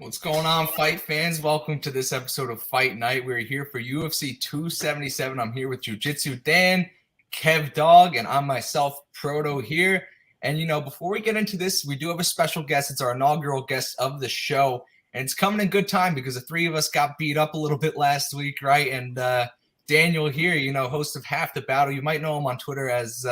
What's going on, fight fans? Welcome to this episode of Fight Night. We're here for UFC 277. I'm here with JewJitsuDan, KevDog, and I'm myself, Proto, here. And, before we get into this, we do have a special guest. It's our inaugural guest of the show. And it's coming in good time because the three of us got beat up a little bit last week, right? And Daniel here, host of Half the Battle. You might know him on Twitter as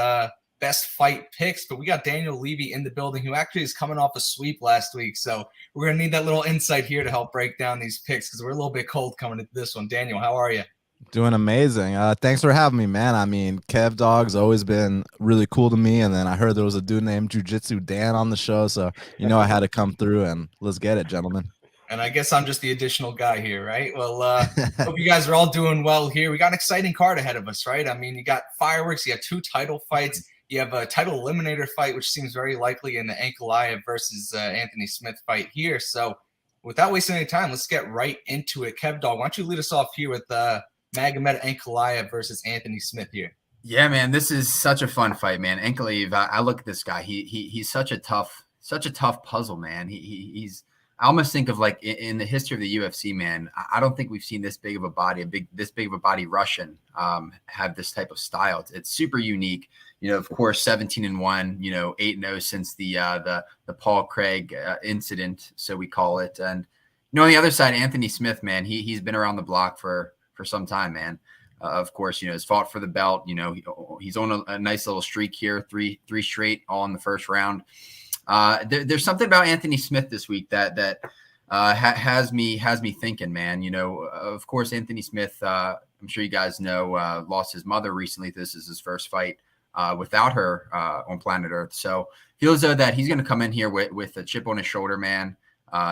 Best Fight Picks, but we got Daniel Levi in the building who actually is coming off a sweep last week. So we're going to need that little insight here to help break down these picks because we're a little bit cold coming into this one. Daniel, how are you? Doing amazing. Thanks for having me, man. I mean, KevDog's always been really cool to me, and then I heard there was a dude named JewJitsuDan on the show, so I had to come through, and let's get it, gentlemen. And I guess I'm just the additional guy here, right? Well, hope you guys are all doing well here. We got an exciting card ahead of us, right? I mean, you got fireworks, you got two title fights. You have a title eliminator fight, which seems very likely in the Ankalaev versus Anthony Smith fight here. So without wasting any time, let's get right into it. KevDog, why don't you lead us off here with Magomed Ankalaev versus Anthony Smith here? Yeah, man, this is such a fun fight, man. Ankalaev, I look at this guy. He's such a tough puzzle, man. He's I almost think of like in the history of the UFC, man. I don't think we've seen this big of a body, this big of a body Russian have this type of style. It's super unique. Of course, 17-1, 8-0 since the Paul Craig incident, so we call it. And on the other side, Anthony Smith, man, he's been around the block for some time, man. Of course, has fought for the belt. He's on a nice little streak here, three straight, all in the first round. There's something about Anthony Smith this week that has me thinking, man. Of course, Anthony Smith, I'm sure you guys know, lost his mother recently. This is his first fight without her on planet Earth. So feels though that he's going to come in here with a chip on his shoulder, man.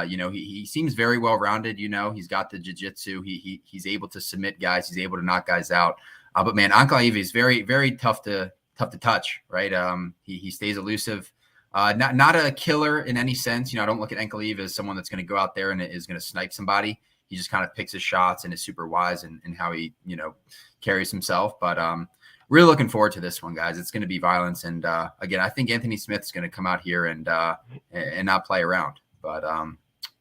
He seems very well rounded. He's got the jiu-jitsu. He's able to submit guys. He's able to knock guys out. But man, Ankalaev is very, very tough to touch, right? He stays elusive. Not a killer in any sense. I don't look at Ankalaev as someone that's going to go out there and is going to snipe somebody. He just kind of picks his shots and is super wise in how he, carries himself. But really looking forward to this one, guys. It's going to be violence. And again, I think Anthony Smith is going to come out here and not play around. But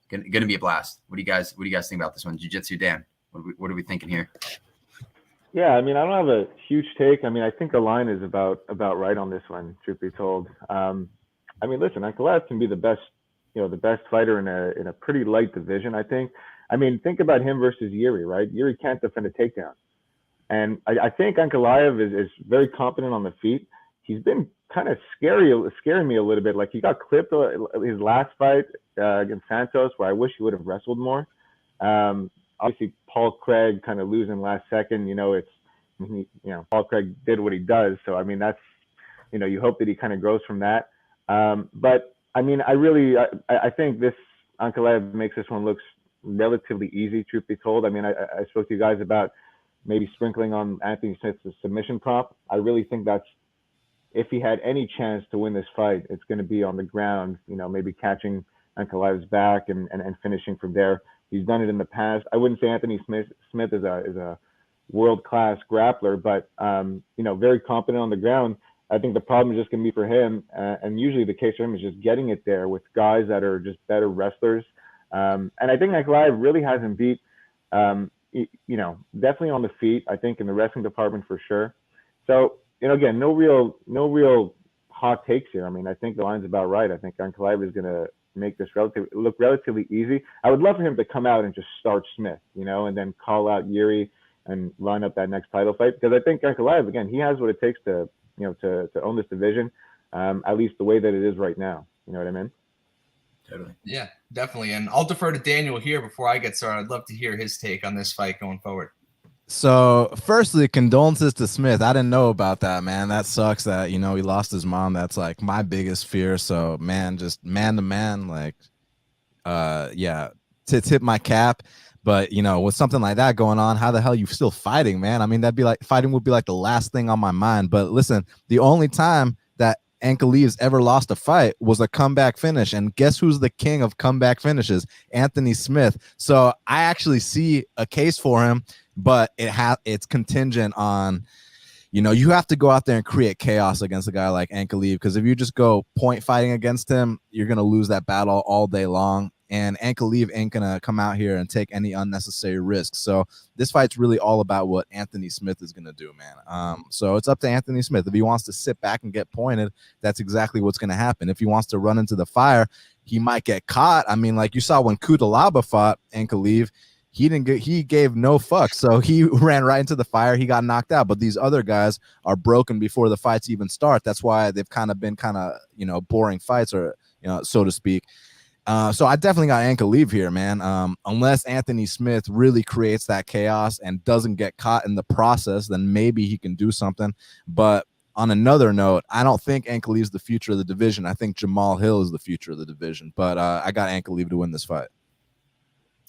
going to be a blast. What do you guys think about this one? JewJitsuDan, what are we thinking here? Yeah, I mean, I don't have a huge take. I mean, I think the line is about right on this one, truth be told. I mean, listen, Ankalaev can be the best fighter in a pretty light division, I think. I mean, think about him versus Yuri, right? Yuri can't defend a takedown. And I think Ankalaev is very competent on the feet. He's been kind of scaring me a little bit. Like, he got clipped his last fight against Santos, where I wish he would have wrestled more. Obviously, Paul Craig kind of losing last second. Paul Craig did what he does. So, I mean, that's, you hope that he kind of grows from that. But I mean, I think this Ankalaev makes this one look relatively easy, truth be told. I mean, I spoke to you guys about maybe sprinkling on Anthony Smith's submission prop. I really think that's, if he had any chance to win this fight, it's going to be on the ground, maybe catching Ankalaev's back and finishing from there. He's done it in the past. I wouldn't say Anthony Smith is a world-class grappler, but, very competent on the ground. I think the problem is just going to be for him, and usually the case for him is just getting it there with guys that are just better wrestlers. And I think Ankalaev really hasn't beat, definitely on the feet, I think in the wrestling department for sure. So, again, no real hot takes here. I mean, I think the line's about right. I think Ankalaev is going to make this look relatively easy. I would love for him to come out and just start Smith, and then call out Yuri and line up that next title fight. Because I think Ankalaev, again, he has what it takes to own this division, at least the way that it is right now. You know what I mean? Totally. Yeah, definitely. And I'll defer to Daniel here before I get started. I'd love to hear his take on this fight going forward. So, firstly, condolences to Smith. I didn't know about that, man. That sucks that, he lost his mom. That's like my biggest fear. So, man, just man to man, like, to tip my cap. But, with something like that going on, how the hell are you still fighting, man? I mean, fighting would be like the last thing on my mind. But listen, the only time that Ankalaev's ever lost a fight was a comeback finish. And guess who's the king of comeback finishes? Anthony Smith. So I actually see a case for him, but it's contingent on, you have to go out there and create chaos against a guy like Ankalaev, because if you just go point fighting against him, you're going to lose that battle all day long. and Ankalaev ain't gonna come out here and take any unnecessary risks. So this fight's really all about what Anthony Smith is gonna do, man. So it's up to Anthony Smith. If he wants to sit back and get pointed, that's exactly what's gonna happen. If he wants to run into the fire, he might get caught. I mean, like you saw when Kudalaba fought Ankalaev, he gave no fucks. So he ran right into the fire. He got knocked out. But these other guys are broken before the fights even start. That's why they've kind of been boring fights, or so to speak. So I definitely got Ankalaev here, man. Unless Anthony Smith really creates that chaos and doesn't get caught in the process, then maybe he can do something. But on another note, I don't think Ankalaev is the future of the division. I think Jamal Hill is the future of the division. But I got Ankalaev to win this fight.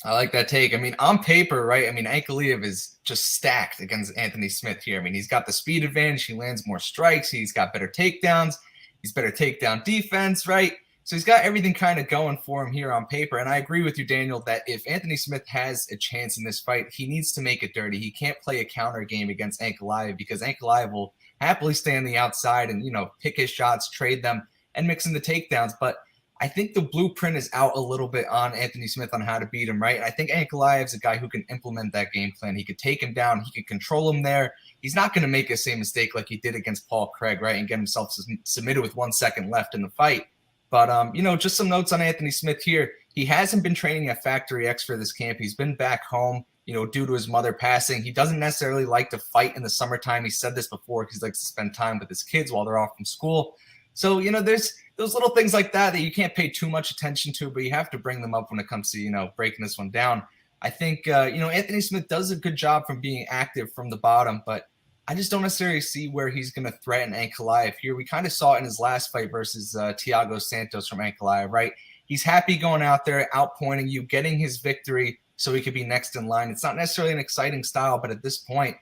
I like that take. I mean, on paper, right? I mean, Ankalaev is just stacked against Anthony Smith here. I mean, he's got the speed advantage. He lands more strikes. He's got better takedowns. He's better takedown defense, right? So he's got everything kind of going for him here on paper. And I agree with you, Daniel, that if Anthony Smith has a chance in this fight, he needs to make it dirty. He can't play a counter game against Ankalaev, because Ankalaev will happily stay on the outside and, pick his shots, trade them, and mix in the takedowns. But I think the blueprint is out a little bit on Anthony Smith on how to beat him, right? I think Ankalaev is a guy who can implement that game plan. He could take him down. He could control him there. He's not going to make the same mistake like he did against Paul Craig, right, and get himself submitted with 1 second left in the fight. But, just some notes on Anthony Smith here. He hasn't been training at Factory X for this camp. He's been back home, due to his mother passing. He doesn't necessarily like to fight in the summertime. He said this before, because he likes to spend time with his kids while they're off from school. So, there's those little things like that you can't pay too much attention to, but you have to bring them up when it comes to, breaking this one down. I think, Anthony Smith does a good job from being active from the bottom, but I just don't necessarily see where he's going to threaten Ankalaev here. We kind of saw it in his last fight versus Thiago Santos from Ankalaev, right? He's happy going out there, outpointing you, getting his victory so he could be next in line. It's not necessarily an exciting style, but at this point,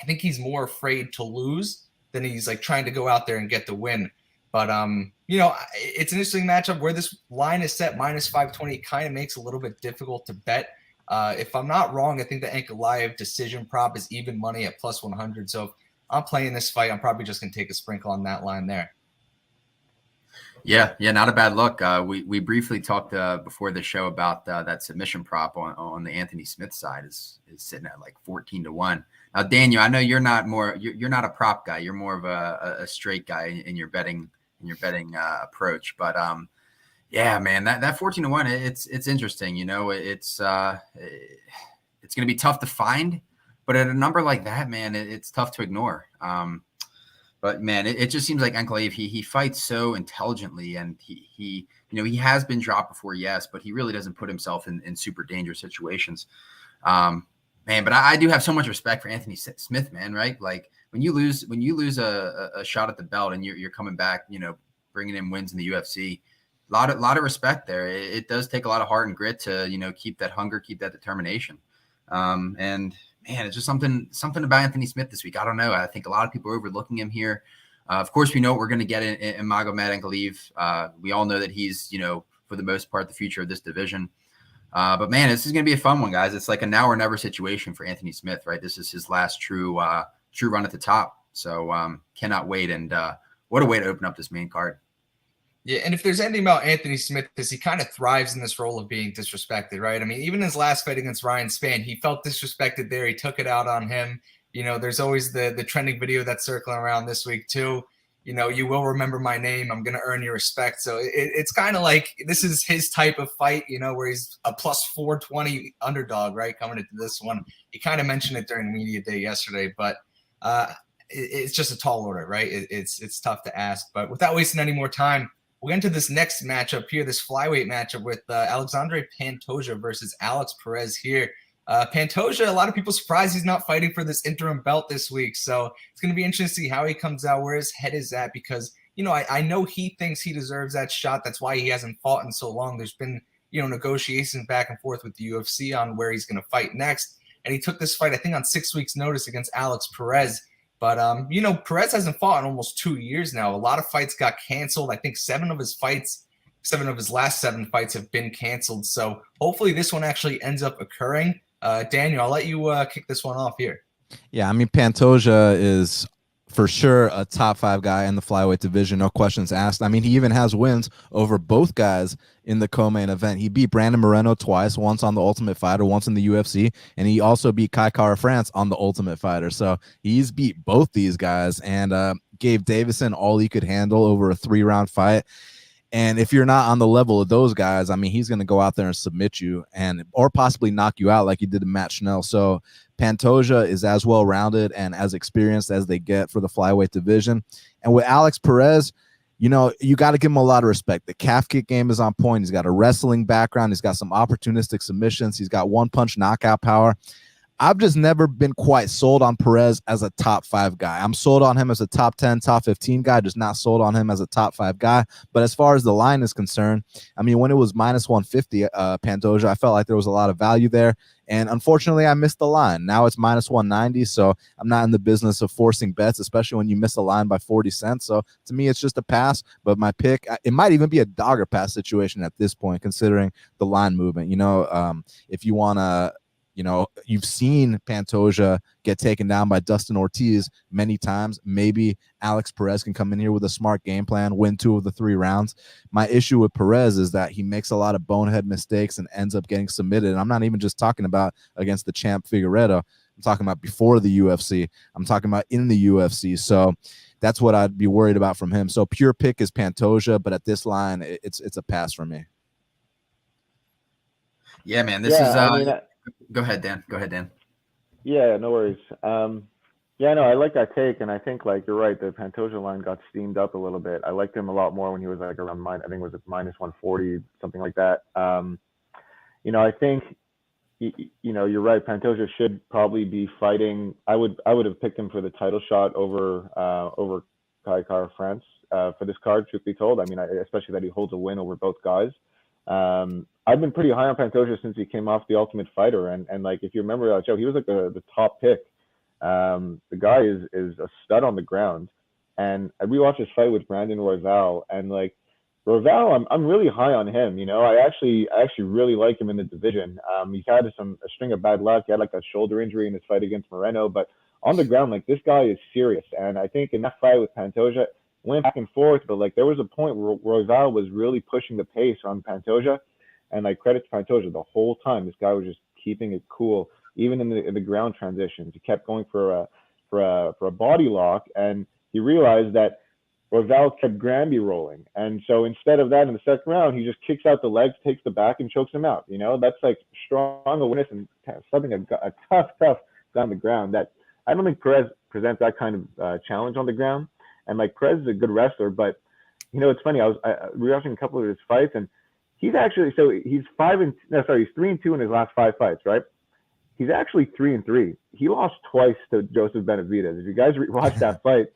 I think he's more afraid to lose than he's like trying to go out there and get the win. But, it's an interesting matchup where this line is set -520. It kind of makes it a little bit difficult to bet. If I'm not wrong, I think the Ankalaev decision prop is even money at +100. So if I'm playing this fight, I'm probably just going to take a sprinkle on that line there. Yeah, not a bad look. We briefly talked before the show about that submission prop on the Anthony Smith side is sitting at like 14-1. Now, Daniel, I know you're not a prop guy. You're more of a straight guy in your betting approach. But yeah, man, that 14-1, it's interesting. It's going to be tough to find, but at a number like that, man, it's tough to ignore. But man, it just seems like Ankalaev, he fights so intelligently, and he has been dropped before, yes, but he really doesn't put himself in super dangerous situations. Man, but I do have so much respect for Anthony Smith, man, right? Like when you lose a shot at the belt and you're coming back, bringing in wins in the UFC, a lot of respect there. It does take a lot of heart and grit to, keep that hunger, keep that determination. And man, it's just something about Anthony Smith this week. I don't know. I think a lot of people are overlooking him here. Of course, we know what we're going to get in Magomed Ankalaev. We all know that he's, for the most part, the future of this division. But man, this is going to be a fun one, guys. It's like a now or never situation for Anthony Smith, right? This is his last true run at the top. So cannot wait. And what a way to open up this main card. Yeah, and if there's anything about Anthony Smith, is he kind of thrives in this role of being disrespected, right? I mean, even his last fight against Ryan Spann, he felt disrespected there. He took it out on him. There's always the trending video that's circling around this week too. You will remember my name. I'm going to earn your respect. So it's kind of like this is his type of fight, where he's a +420 underdog, right, coming into this one. He kind of mentioned it during media day yesterday, but it's just a tall order, right? It's tough to ask. But without wasting any more time, we'll get into this next matchup here, this flyweight matchup with Alexandre Pantoja versus Alex Perez here. Pantoja, a lot of people surprised he's not fighting for this interim belt this week. So it's going to be interesting to see how he comes out, where his head is at, because, I know he thinks he deserves that shot. That's why he hasn't fought in so long. There's been, negotiations back and forth with the UFC on where he's going to fight next. And he took this fight, I think, on 6 weeks' notice against Alex Perez. But, Perez hasn't fought in almost 2 years now. A lot of fights got canceled. I think 7 of his last 7 fights have been canceled. So hopefully this one actually ends up occurring. Daniel, I'll let you kick this one off here. Yeah, I mean, Pantoja is for sure a top 5 guy in the flyweight division, no questions asked. I mean, he even has wins over both guys in the co-main event. He beat Brandon Moreno twice, once on the Ultimate Fighter, once in the UFC, and he also beat Kai Kara France on the Ultimate Fighter. So he's beat both these guys and gave Davison all he could handle over a 3-round fight. And if you're not on the level of those guys, I mean, he's going to go out there and submit you or possibly knock you out like he did to Matt Schnell. So Pantoja is as well-rounded and as experienced as they get for the flyweight division. And with Alex Perez, you know, you got to give him a lot of respect. The calf kick game is on point. He's got a wrestling background. He's got some opportunistic submissions. He's got one-punch knockout power. I've just never been quite sold on Perez as a top 5 guy. I'm sold on him as a top 10, top 15 guy, just not sold on him as a top 5 guy. But as far as the line is concerned, I mean, when it was minus 150, Pantoja, I felt like there was a lot of value there. And unfortunately, I missed the line. Now it's minus 190, so I'm not in the business of forcing bets, especially when you miss a line by 40 cents. So to me, it's just a pass. But my pick, it might even be a dogger pass situation at this point, considering the line movement. You know, if you want to, you know, you've seen Pantoja get taken down by Dustin Ortiz many times. Maybe Alex Perez can come in here with a smart game plan, win 2 of the 3 rounds. My issue with Perez is that he makes a lot of bonehead mistakes and ends up getting submitted. And I'm not even just talking about against the champ Figueiredo. I'm talking about before the UFC. I'm talking about in the UFC. So that's what I'd be worried about from him. So pure pick is Pantoja, but at this line, it's a pass for me. Yeah, man. This is Go ahead, Dan. Yeah, no worries. Yeah, no, I like that take, and I think like you're right. The Pantoja line got steamed up a little bit. I liked him a lot more when he was like around I think it was minus 140, something like that. You know, I think you know you're right. Pantoja should probably be fighting. I would have picked him for the title shot over Kai Kara France for this card. Truth be told, I mean, especially that he holds a win over both guys. I've been pretty high on Pantoja since he came off the Ultimate Fighter, and like if you remember, Joe, he was like the top pick. The guy is a stud on the ground, and I rewatched his fight with Brandon Royval, and like Royval, I'm really high on him. You know, I actually really like him in the division. He's had a string of bad luck. He had like a shoulder injury in his fight against Moreno, but on the ground, like this guy is serious. And I think in that fight with Pantoja, went back and forth, but like there was a point where Royval was really pushing the pace on Pantoja. And like credit to Pantoja, the whole time this guy was just keeping it cool, even in the ground transitions. He kept going for a body lock, and he realized that Royval kept Granby rolling, and so instead of that in the second round, he just kicks out the legs, takes the back, and chokes him out. You know, that's like strong awareness and something a tough guy on the ground. That I don't think Perez presents that kind of challenge on the ground. And like Perez is a good wrestler, but you know it's funny. I was rewatching a couple of his fights, and he's actually he's 3-2 in his last 5 fights, right? He's actually 3-3. He lost twice to Joseph Benavidez. If you guys watch that fight,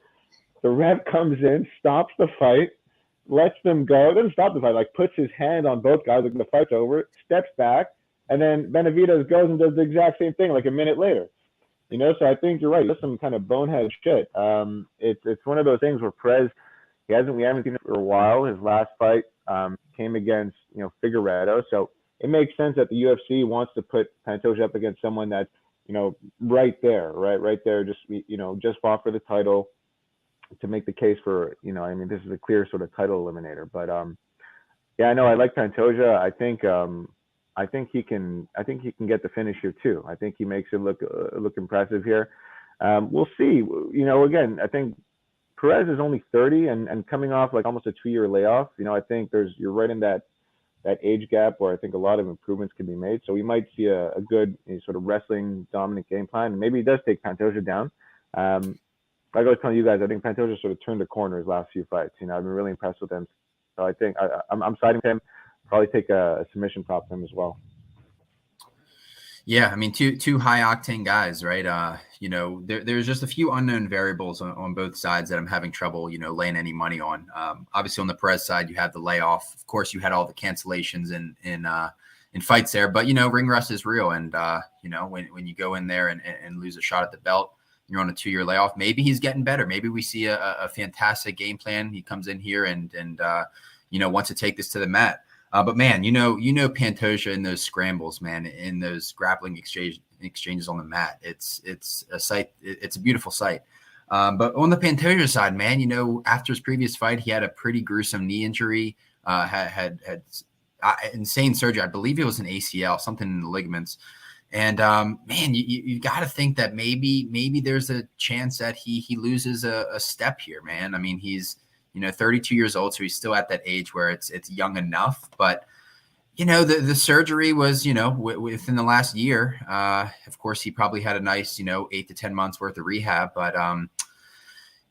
the ref comes in, stops the fight, lets them go, doesn't stop the fight, like puts his hand on both guys, like the fight's over, steps back, and then Benavidez goes and does the exact same thing like a minute later. You know, so I think you're right. That's some kind of bonehead shit. It's one of those things where Perez, we haven't seen it for a while. His last fight came against, you know, Figueiredo. So it makes sense that the UFC wants to put Pantoja up against someone that's, you know, right there, just, you know, just fought for the title to make the case for, you know, I mean, this is a clear sort of title eliminator. But yeah, I know I like Pantoja. I think he can get the finish here too. I think he makes it look impressive here. We'll see. You know, again, I think Perez is only 30 and coming off like almost a 2-year layoff. You know, I think you're right in that age gap where I think a lot of improvements can be made. So we might see a good sort of wrestling dominant game plan. And maybe he does take Pantoja down. Like I was telling you guys, I think Pantoja sort of turned the corner his last few fights. You know, I've been really impressed with him. So I think I'm siding with him. Probably take a submission prop for him as well. Yeah, I mean, two high octane guys, right? You know, there's just a few unknown variables on both sides that I'm having trouble, you know, laying any money on. Obviously, on the Perez side, you had the layoff. Of course, you had all the cancellations in fights there. But you know, ring rust is real, and you know, when you go in there and lose a shot at the belt, you're on a 2-year layoff. Maybe he's getting better. Maybe we see a fantastic game plan. He comes in here and you know, wants to take this to the mat. But man, you know Pantoja in those scrambles, man, in those grappling exchanges on the mat. It's a sight. It's a beautiful sight. But on the Pantoja side, man, you know, after his previous fight, he had a pretty gruesome knee injury, had insane surgery. I believe it was an ACL, something in the ligaments. And man, you got to think that maybe there's a chance that he loses a step here, man. I mean, he's, you know, 32 years old, so he's still at that age where it's young enough. But you know, the surgery was, you know, within the last year. Of course, he probably had a nice, you know, 8 to 10 months worth of rehab. But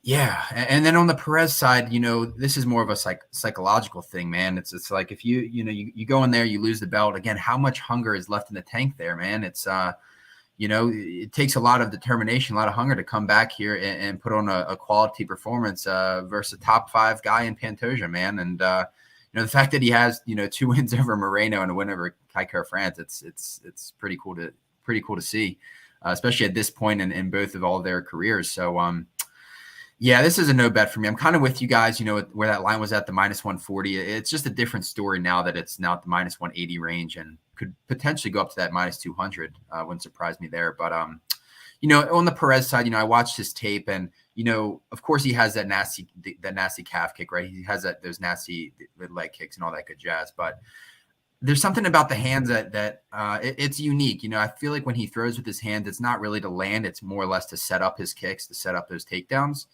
yeah, and then on the Perez side, you know, this is more of a psychological thing, man. It's like if you go in there, you lose the belt again. How much hunger is left in the tank there, man? It's you know, it takes a lot of determination, a lot of hunger to come back here and put on a quality performance versus a top 5 guy in Pantoja, man. And you know, the fact that he has, you know, 2 wins over Moreno and a win over Kai France, it's pretty cool to see, especially at this point in both of all their careers. So yeah, this is a no bet for me. I'm kind of with you guys, you know, where that line was at the -140. It's just a different story now that it's now at the -180 range and could potentially go up to that -200. Wouldn't surprise me there. But, you know, on the Perez side, you know, I watched his tape and, you know, of course he has that nasty calf kick, right? He has those nasty leg kicks and all that good jazz. But there's something about the hands that it's unique. You know, I feel like when he throws with his hands, it's not really to land. It's more or less to set up his kicks, to set up those takedowns.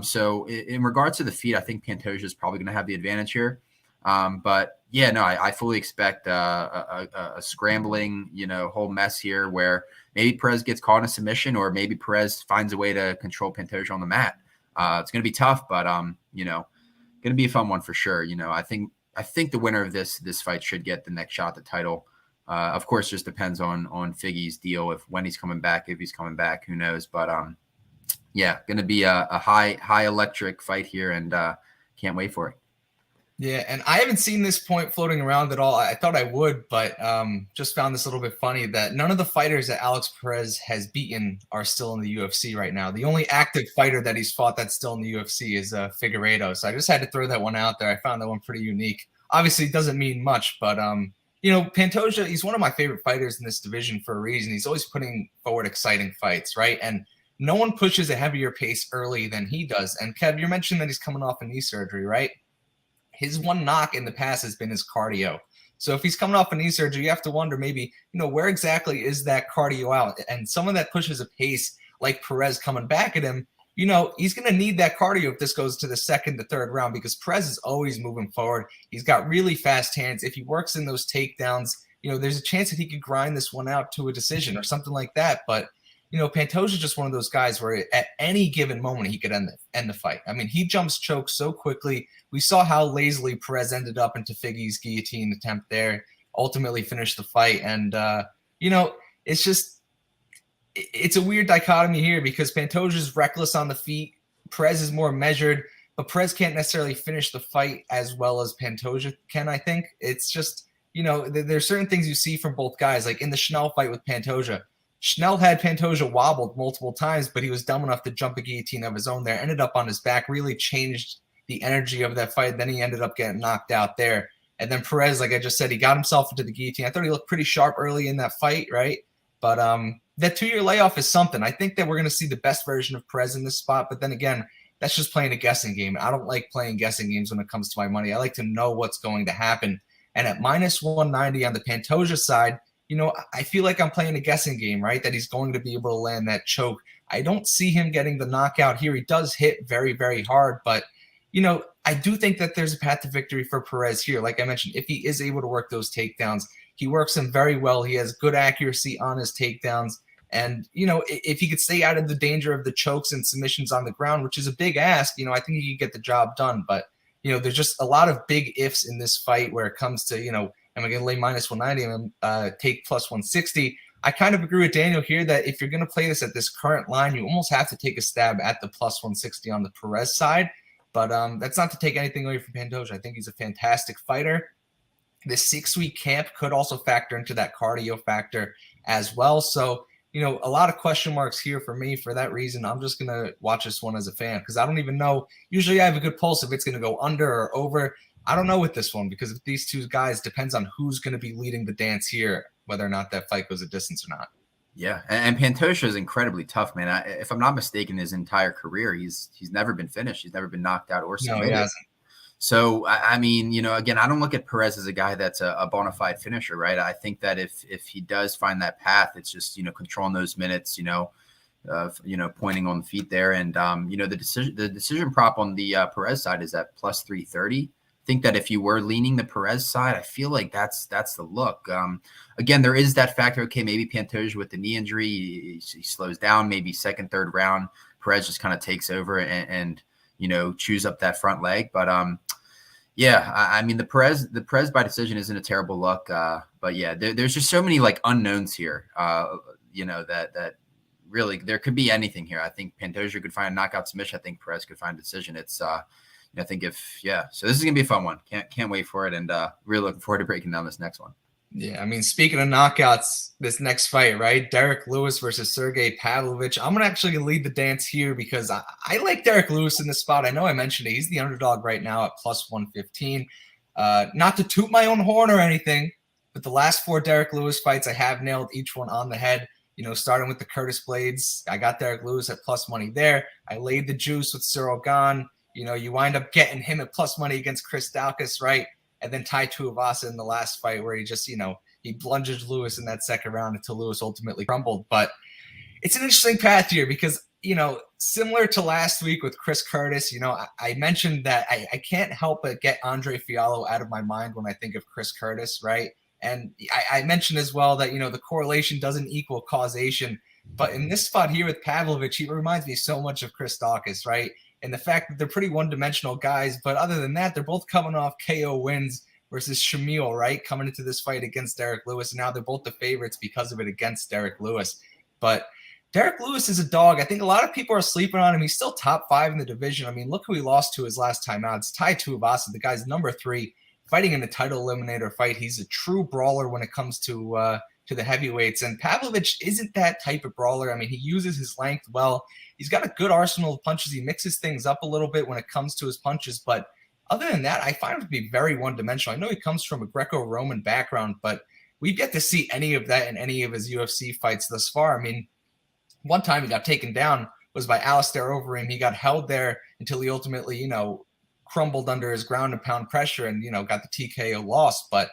So in regards to the feet, I think Pantoja is probably going to have the advantage here. But yeah, no, I fully expect a scrambling, you know, whole mess here where maybe Perez gets caught in a submission or maybe Perez finds a way to control Pantoja on the mat. It's going to be tough, but, you know, going to be a fun one for sure. You know, I think the winner of this fight should get the next shot at the title. Of course, just depends on Figgy's deal, when he's coming back, if he's coming back, who knows? But, yeah, going to be a high electric fight here, and can't wait for it. Yeah, and I haven't seen this point floating around at all. I thought I would, but just found this a little bit funny that none of the fighters that Alex Perez has beaten are still in the UFC right now. The only active fighter that he's fought that's still in the UFC is Figueiredo. So I just had to throw that one out there. I found that one pretty unique. Obviously, it doesn't mean much, but you know, Pantoja, he's one of my favorite fighters in this division for a reason. He's always putting forward exciting fights, right? And no one pushes a heavier pace early than he does. And Kev, you mentioned that he's coming off a knee surgery, right? His one knock in the past has been his cardio. So if he's coming off a knee surgery, you have to wonder maybe, you know, where exactly is that cardio out? And someone that pushes a pace like Perez coming back at him, you know, he's going to need that cardio if this goes to the second, the third round, because Perez is always moving forward. He's got really fast hands. If he works in those takedowns, you know, there's a chance that he could grind this one out to a decision or something like that. But you know, Pantoja is just one of those guys where at any given moment he could end the fight. I mean, he jumps choke so quickly. We saw how lazily Perez ended up into Figgy's guillotine attempt there, ultimately finished the fight. And, you know, it's a weird dichotomy here because Pantoja is reckless on the feet. Perez is more measured, but Perez can't necessarily finish the fight as well as Pantoja can, I think. It's just, you know, there's certain things you see from both guys, like in the Schnell fight with Pantoja. Schnell had Pantoja wobbled multiple times, but he was dumb enough to jump a guillotine of his own there, ended up on his back, really changed the energy of that fight. Then he ended up getting knocked out there. And then Perez, like I just said, he got himself into the guillotine. I thought he looked pretty sharp early in that fight, right? But that 2-year layoff is something. I think that we're going to see the best version of Perez in this spot. But then again, that's just playing a guessing game. I don't like playing guessing games when it comes to my money. I like to know what's going to happen. And at -190 on the Pantoja side, you know, I feel like I'm playing a guessing game, right? That he's going to be able to land that choke. I don't see him getting the knockout here. He does hit very, very hard, but, you know, I do think that there's a path to victory for Perez here. Like I mentioned, if he is able to work those takedowns, he works them very well. He has good accuracy on his takedowns. And, you know, if he could stay out of the danger of the chokes and submissions on the ground, which is a big ask, you know, I think he could get the job done. But, you know, there's just a lot of big ifs in this fight where it comes to, you know, am I going to lay -190 and take +160? I kind of agree with Daniel here that if you're going to play this at this current line, you almost have to take a stab at the +160 on the Perez side. But that's not to take anything away from Pantoja. I think he's a fantastic fighter. This 6-week camp could also factor into that cardio factor as well. So, you know, a lot of question marks here for me. For that reason, I'm just going to watch this one as a fan because I don't even know. Usually I have a good pulse if it's going to go under or over. I don't know with this one because if these two guys depends on who's going to be leading the dance here, whether or not that fight goes a distance or not. Yeah, and Pantoja is incredibly tough, man. If I'm not mistaken, his entire career, he's never been finished. He's never been knocked out or submitted. No, he hasn't. So, I mean, you know, again, I don't look at Perez as a guy that's a bona fide finisher, right? I think that if he does find that path, it's just, you know, controlling those minutes, pointing on the feet there. And, the decision prop on the Perez side is at plus 330. I think that if you were leaning the Perez side, I feel like that's the look. Again, there is that factor. Okay, maybe Pantoja with the knee injury, he slows down, maybe second, third round, Perez just kind of takes over and chews up that front leg. But yeah, I mean, the Perez by decision isn't a terrible look. But yeah, there's just so many like unknowns here. That really there could be anything here. I think Pantoja could find a knockout submission. I think Perez could find a decision. It's I think so this is gonna be a fun one. Can't wait for it, and really looking forward to breaking down this next one. Yeah, I mean, speaking of knockouts, this next fight, right? Derek Lewis versus Sergey Pavlovich. I'm gonna actually lead the dance here because I like Derek Lewis in this spot. I know I mentioned it. He's the underdog right now at plus 115. Not to toot my own horn or anything, but the last 4 Derek Lewis fights, I have nailed each one on the head. Starting with the Curtis Blades, I got Derek Lewis at plus money there. I laid the juice with Cyril Gane. You wind up getting him at plus money against Chris Daukaus, right? And then Tai Tuivasa in the last fight where he just, he blunged Lewis in that second round until Lewis ultimately crumbled. But it's an interesting path here because, similar to last week with Chris Curtis, I mentioned that I can't help but get Andre Fiallo out of my mind when I think of Chris Curtis, right? And I mentioned as well that, the correlation doesn't equal causation. But in this spot here with Pavlovich, he reminds me so much of Chris Daukaus, right? And the fact that they're pretty one-dimensional guys. But other than that, they're both coming off KO wins versus Shamil, right? Coming into this fight against Derek Lewis. And now they're both the favorites because of it against Derek Lewis. But Derek Lewis is a dog. I think a lot of people are sleeping on him. He's still top 5 in the division. I mean, look who he lost to his last time out. It's Tai Tuivasa, the guy's number 3, fighting in the title eliminator fight. He's a true brawler when it comes to the heavyweights. And Pavlovich isn't that type of brawler. I mean, he uses his length well. He's got a good arsenal of punches. He mixes things up a little bit when it comes to his punches. But other than that, I find him to be very one-dimensional. I know he comes from a Greco-Roman background, but we've yet to see any of that in any of his UFC fights thus far. I mean, one time he got taken down was by Alistair Overeem. He got held there until he ultimately, crumbled under his ground and pound pressure and, got the TKO loss. But,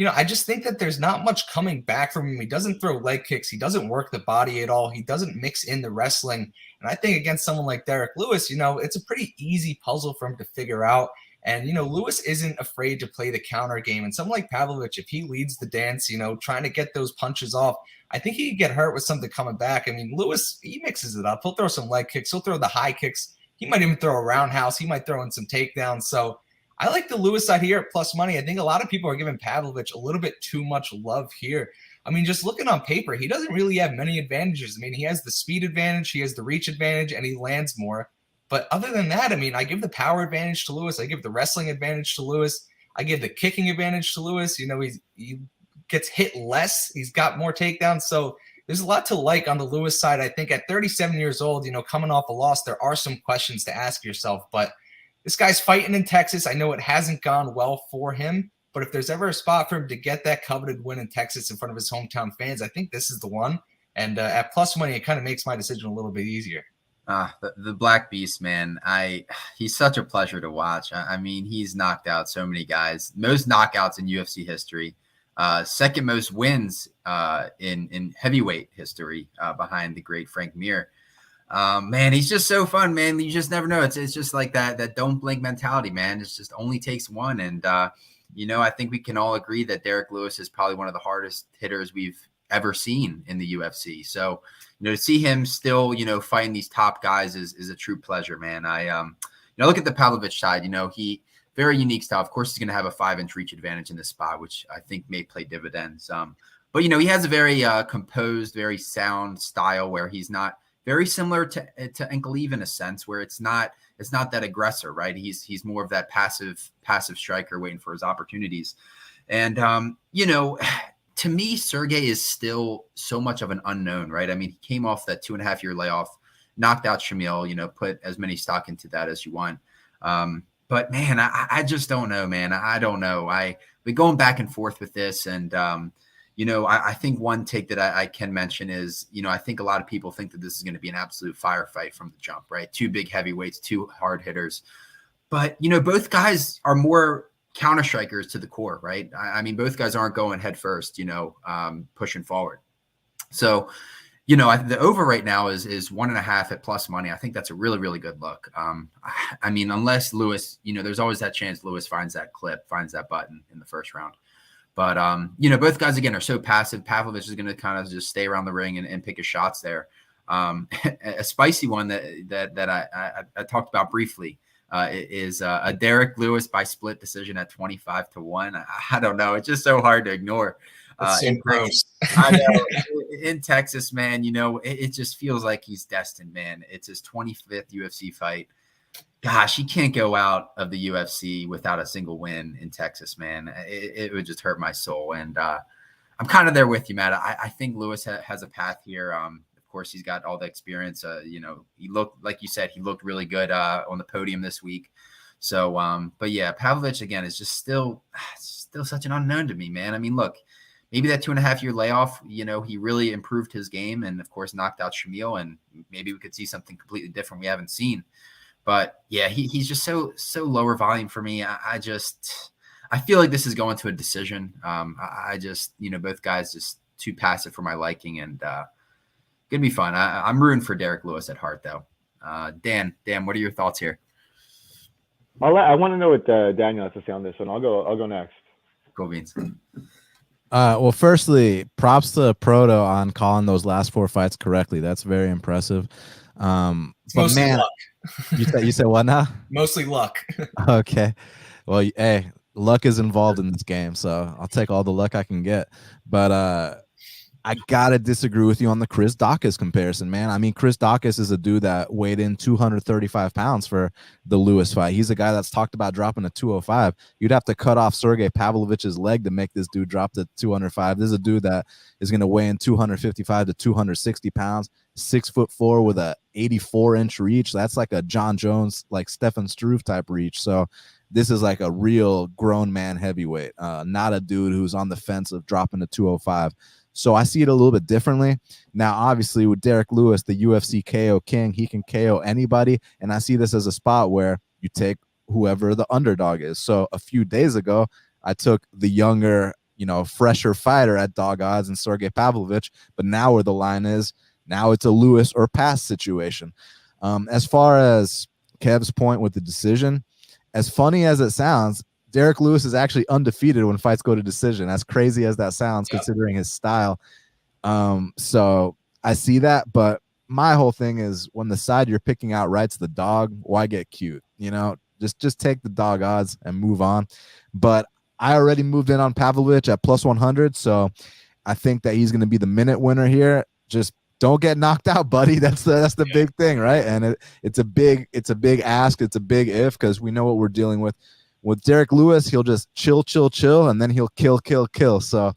I just think that there's not much coming back from him. He doesn't throw leg kicks. He doesn't work the body at all. He doesn't mix in the wrestling. And I think against someone like Derek Lewis, it's a pretty easy puzzle for him to figure out. And, Lewis isn't afraid to play the counter game. And someone like Pavlovich, if he leads the dance, trying to get those punches off, I think he could get hurt with something coming back. I mean, Lewis, he mixes it up. He'll throw some leg kicks. He'll throw the high kicks. He might even throw a roundhouse. He might throw in some takedowns. So I like the Lewis side here at plus money. I think a lot of people are giving Pavlovich a little bit too much love here. I mean, just looking on paper, he doesn't really have many advantages. I mean, he has the speed advantage, he has the reach advantage, and he lands more. But other than that, I mean, I give the power advantage to Lewis. I give the wrestling advantage to Lewis. I give the kicking advantage to Lewis. He gets hit less. He's got more takedowns. So there's a lot to like on the Lewis side. I think at 37 years old, coming off a loss, there are some questions to ask yourself. But this guy's fighting in Texas. I know it hasn't gone well for him, but if there's ever a spot for him to get that coveted win in Texas in front of his hometown fans, I think this is the one. And at plus money, it kind of makes my decision a little bit easier. The Black Beast, man, he's such a pleasure to watch. I mean, he's knocked out so many guys, most knockouts in UFC history, second most wins in heavyweight history behind the great Frank Mir. Man, he's just so fun, man. You just never know. It's just like that don't blink mentality, man. It's just only takes one. And, I think we can all agree that Derek Lewis is probably one of the hardest hitters we've ever seen in the UFC. So, to see him still, fighting these top guys is a true pleasure, man. I look at the Pavlovich side, he very unique style. Of course, he's going to have a 5-inch reach advantage in this spot, which I think may play dividends. But, he has a very composed, very sound style where he's not very similar to Ankalaev in a sense where it's not that aggressor, right? He's more of that passive striker waiting for his opportunities. And, to me, Sergey is still so much of an unknown, right? I mean, he came off that 2.5-year layoff, knocked out Shamil, put as many stock into that as you want. But man, I just don't know, man. I don't know. I've been going back and forth with this and, I think one take that I can mention is, I think a lot of people think that this is going to be an absolute firefight from the jump, right? Two big heavyweights, two hard hitters. But, both guys are more counter strikers to the core, right? I mean, both guys aren't going head first, pushing forward. So, the over right now is 1.5 at plus money. I think that's a really, really good look. I mean, unless Lewis, there's always that chance Lewis finds that clip, finds that button in the first round. But, both guys, again, are so passive. Pavlovich is going to kind of just stay around the ring and pick his shots there. A spicy one that I talked about briefly is a Derek Lewis by split decision at 25-1. I don't know. It's just so hard to ignore. So gross. I know. In Texas, man, it just feels like he's destined, man. It's his 25th UFC fight. Gosh, he can't go out of the UFC without a single win in Texas, man. It would just hurt my soul. And I'm kind of there with you, Matt. I think Lewis has a path here. Of course, he's got all the experience. He looked, like you said, he looked really good on the podium this week. So, but yeah, Pavlovich, again, is just still such an unknown to me, man. I mean, look, maybe that 2.5-year layoff, he really improved his game and, of course, knocked out Shamil, and maybe we could see something completely different we haven't seen. But yeah, he's just so lower volume for me. I feel like this is going to a decision. I just, both guys just too passive for my liking, and gonna be fun. I'm rooting for Derek Lewis at heart, though. Dan, what are your thoughts here? I want to know what Daniel has to say on this one. I'll go next. Go Beans. Well, firstly, props to Proto on calling those last 4 fights correctly. That's very impressive. It's mostly luck. You said what now? Mostly luck. Okay. Well, hey, luck is involved in this game, so I'll take all the luck I can get. But I gotta disagree with you on the Chris Daukaus comparison, man. I mean, Chris Daukaus is a dude that weighed in 235 pounds for the Lewis fight. He's a guy that's talked about dropping to 205. You'd have to cut off Sergey Pavlovich's leg to make this dude drop to 205. This is a dude that is going to weigh in 255 to 260 pounds, 6'4" with a 84-inch reach. That's like a John Jones, like Stefan Struve type reach. So this is like a real grown man heavyweight, not a dude who's on the fence of dropping to 205. So I see it a little bit differently. Now, obviously, with Derek Lewis, the UFC KO king, he can KO anybody. And I see this as a spot where you take whoever the underdog is. So a few days ago, I took the younger, fresher fighter at dog odds and Sergey Pavlovich. But now where the line is, now it's a Lewis or pass situation. As far as Kev's point with the decision, as funny as it sounds, Derek Lewis is actually undefeated when fights go to decision, as crazy as that sounds, considering his style. So I see that, but my whole thing is when the side you're picking outright's the dog, why get cute? Just take the dog odds and move on. But I already moved in on Pavlovich at plus 100, so I think that he's going to be the minute winner here. Just don't get knocked out, buddy. That's the big thing, right? And it's a big ask. It's a big if, because we know what we're dealing with. With Derek Lewis, he'll just chill, and then he'll kill. So,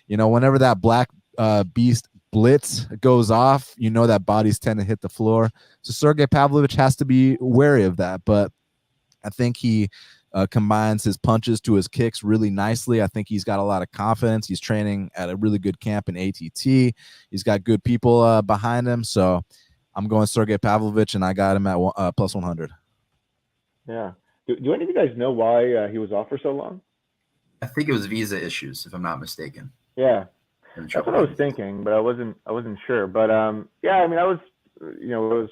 whenever that black beast blitz goes off, that bodies tend to hit the floor. So Sergey Pavlovich has to be wary of that. But I think he combines his punches to his kicks really nicely. I think he's got a lot of confidence. He's training at a really good camp in ATT. He's got good people behind him. So I'm going Sergey Pavlovich, and I got him at plus 100. Yeah. Do any of you guys know why he was off for so long? I think it was visa issues, if I'm not mistaken. Yeah, that's what I was thinking, but I wasn't sure. But yeah, I mean, I was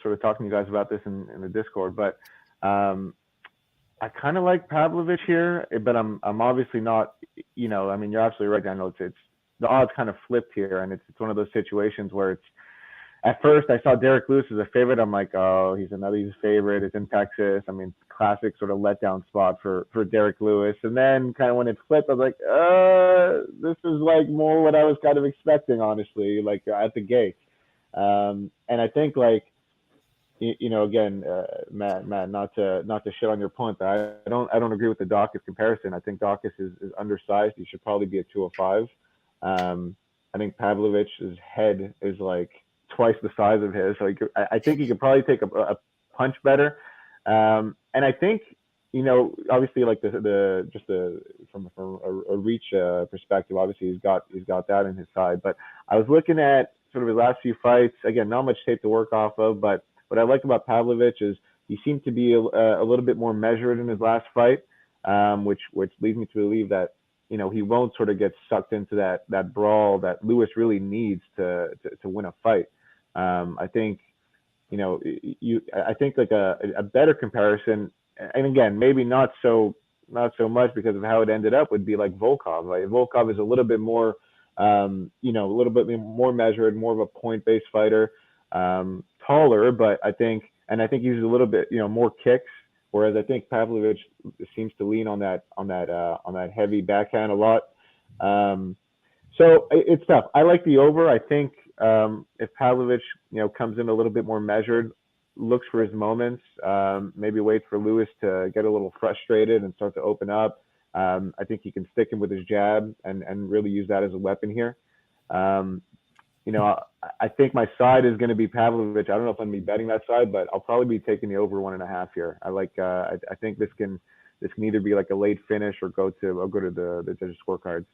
sort of talking to you guys about this in the Discord, but I kind of like Pavlovich here, but I'm obviously not. I mean, you're absolutely right, Daniel. It's the odds kind of flipped here, and it's one of those situations where it's. At first, I saw Derek Lewis as a favorite. I'm like, oh, he's a favorite. It's in Texas. I mean, classic sort of letdown spot for Derek Lewis. And then kind of when it flipped, I was like, this is like more what I was kind of expecting, honestly, like at the gate. And I think like, again, Matt, not to shit on your point, but I don't agree with the Daukaus comparison. I think Daukaus is undersized. He should probably be at 205. I think Pavlovich's head is like twice the size of his. So I think he could probably take a punch better. And I think, obviously like the from a reach perspective. Obviously, he's got that in his side. But I was looking at sort of his last few fights. Again, not much tape to work off of, but what I like about Pavlovich is he seemed to be a little bit more measured in his last fight, which leads me to believe that he won't sort of get sucked into that brawl that Lewis really needs to win a fight. I think I think like a better comparison, and again maybe not so much because of how it ended up, would be like Volkov. Like Volkov is a little bit more a little bit more measured, more of a point-based fighter, taller, but I think he's a little bit more kicks. Whereas I think Pavlovich seems to lean on that heavy backhand a lot. So it's tough. I like the over. I think if Pavlovich comes in a little bit more measured, looks for his moments, maybe wait for Lewis to get a little frustrated and start to open up. I think he can stick him with his jab and really use that as a weapon here. I think my side is going to be Pavlovich. I don't know if I'm going to be betting that side, but I'll probably be taking the over 1.5 here. I think this can either be like a late finish or go to the judges' scorecards.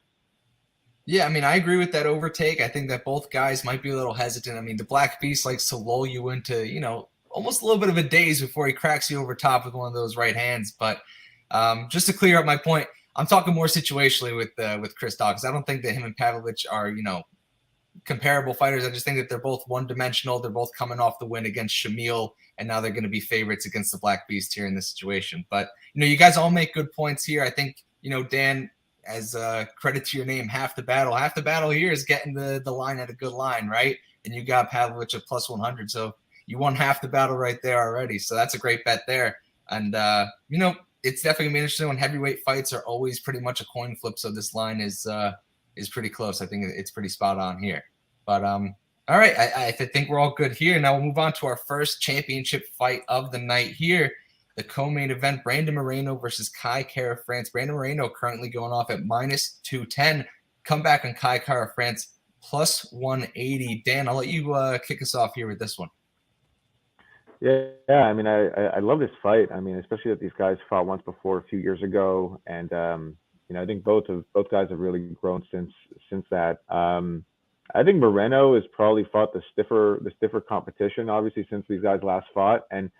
Yeah, I mean, I agree with that overtake. I think that both guys might be a little hesitant. I mean, the Black Beast likes to lull you into, almost a little bit of a daze before he cracks you over top with one of those right hands. But just to clear up my point, I'm talking more situationally with Chris Dog, because I don't think that him and Pavlovich are, comparable fighters. I just think that they're both one-dimensional. They're both coming off the win against Shamil, and now they're going to be favorites against the Black Beast here in this situation. But, you guys all make good points here. I think, Dan, as credit to your name, half the battle here is getting the line at a good line, right? And you got Pavlovich at plus 100, so you won half the battle right there already. So that's a great bet there. And it's definitely gonna be interesting when heavyweight fights are always pretty much a coin flip. So this line is pretty close. I think it's pretty spot on here. But all right, I think we're all good here. Now we'll move on to our first championship fight of the night here. The co-main event, Brandon Moreno versus Kai Kara France. Brandon Moreno currently going off at minus 210. Come back on Kai Kara France plus 180. Dan, I'll let you kick us off here with this one. Yeah. I mean, I love this fight. I mean, especially that these guys fought once before a few years ago, and I think both guys have really grown since that. I think Moreno has probably fought the stiffer competition, obviously, since these guys last fought, and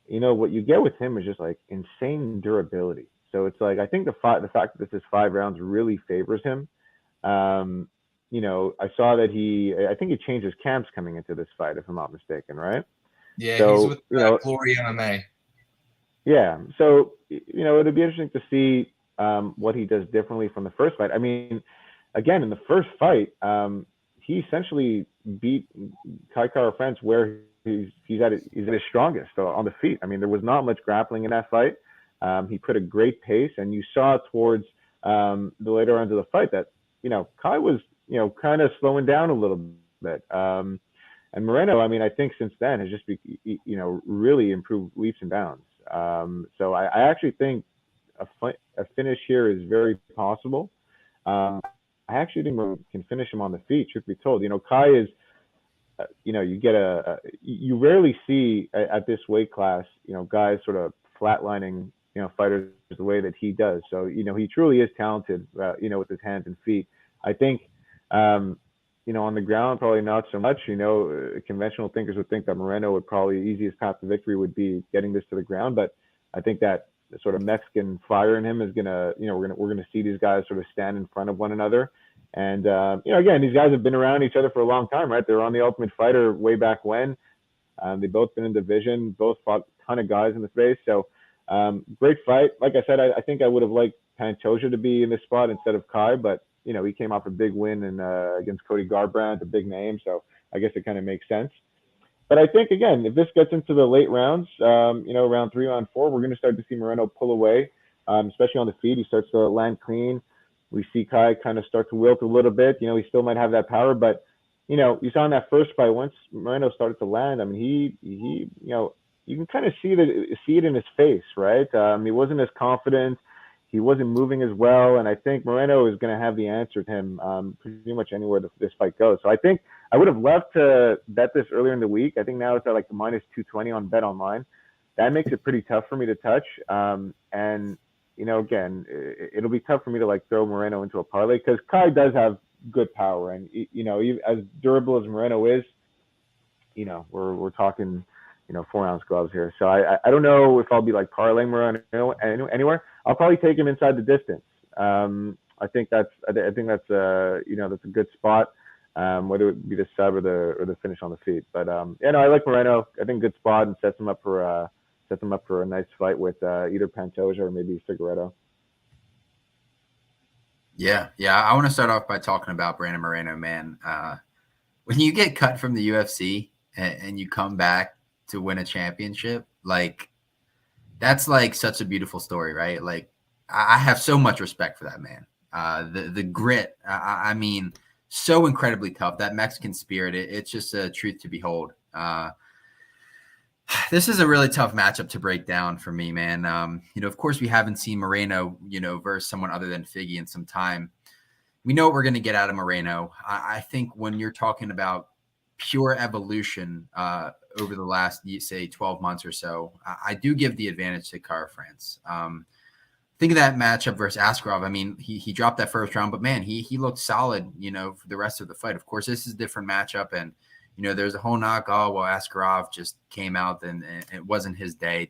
what you get with him is just like insane durability. So it's like, I think the fact that this is 5 rounds really favors him. I saw that I think he changed his camps coming into this fight, if I'm not mistaken, right? Yeah, so, he's with Glory MMA. Yeah. So, it'd be interesting to see what he does differently from the first fight. I mean, again, in the first fight, he essentially beat Kai Kara France where he's at his strongest, so on the feet. I mean, there was not much grappling in that fight. He put a great pace, and you saw towards the later rounds of the fight that Kai was kind of slowing down a little bit. And Moreno, I mean, I think since then has just really improved leaps and bounds. So I actually think a finish here is very possible. I actually think we can finish him on the feet. Truth be told, Kai is. You rarely see at this weight class, guys sort of flatlining, fighters the way that he does. So, he truly is talented, with his hands and feet. I think, on the ground, probably not so much. Conventional thinkers would think that Moreno would probably easiest path to victory would be getting this to the ground. But I think that the sort of Mexican fire in him is gonna, we're gonna see these guys sort of stand in front of one another. And, again, these guys have been around each other for a long time, right? They were on The Ultimate Fighter way back when. They've both been in division, both fought a ton of guys in the space. So, great fight. Like I said, I think I would have liked Pantoja to be in this spot instead of Kai, but, he came off a big win against Cody Garbrandt, a big name. So I guess it kind of makes sense. But I think, again, if this gets into the late rounds, round 3, round 4, we're going to start to see Moreno pull away, especially on the feet. He starts to land clean. We see Kai kind of start to wilt a little bit. He still might have that power, but, you saw in that first fight, once Moreno started to land, I mean, he you can kind of see it in his face, right? He wasn't as confident. He wasn't moving as well. And I think Moreno is going to have the answer to him pretty much anywhere this fight goes. So I think I would have loved to bet this earlier in the week. I think now it's at like the minus 220 on Bet Online. That makes it pretty tough for me to touch. And again, it'll be tough for me to like throw Moreno into a parlay because Kai does have good power, and as durable as Moreno is, we're talking 4-ounce gloves here. So I don't know if I'll be like parlaying Moreno anywhere. I'll probably take him inside the distance. I think that's that's a good spot. Whether it be the sub or the finish on the feet, but I like Moreno. I think good spot and sets him up for a nice fight with either Pantoja or maybe Figueiredo. Yeah. I want to start off by talking about Brandon Moreno, man. When you get cut from the UFC and you come back to win a championship, like that's like such a beautiful story, right? Like I have so much respect for that man. The grit. I mean, so incredibly tough. That Mexican spirit. It's just a truth to behold. This is a really tough matchup to break down for me, man. Of course, we haven't seen Moreno, versus someone other than Figgy in some time. We know what we're going to get out of Moreno. I think when you're talking about pure evolution over the last, say, 12 months or so, I do give the advantage to Kara France. Think of that matchup versus Askarov. I mean, he dropped that first round, but man, he looked solid, for the rest of the fight. Of course, this is a different matchup, and there's a whole knock. Oh, well, Askarov just came out and it wasn't his day.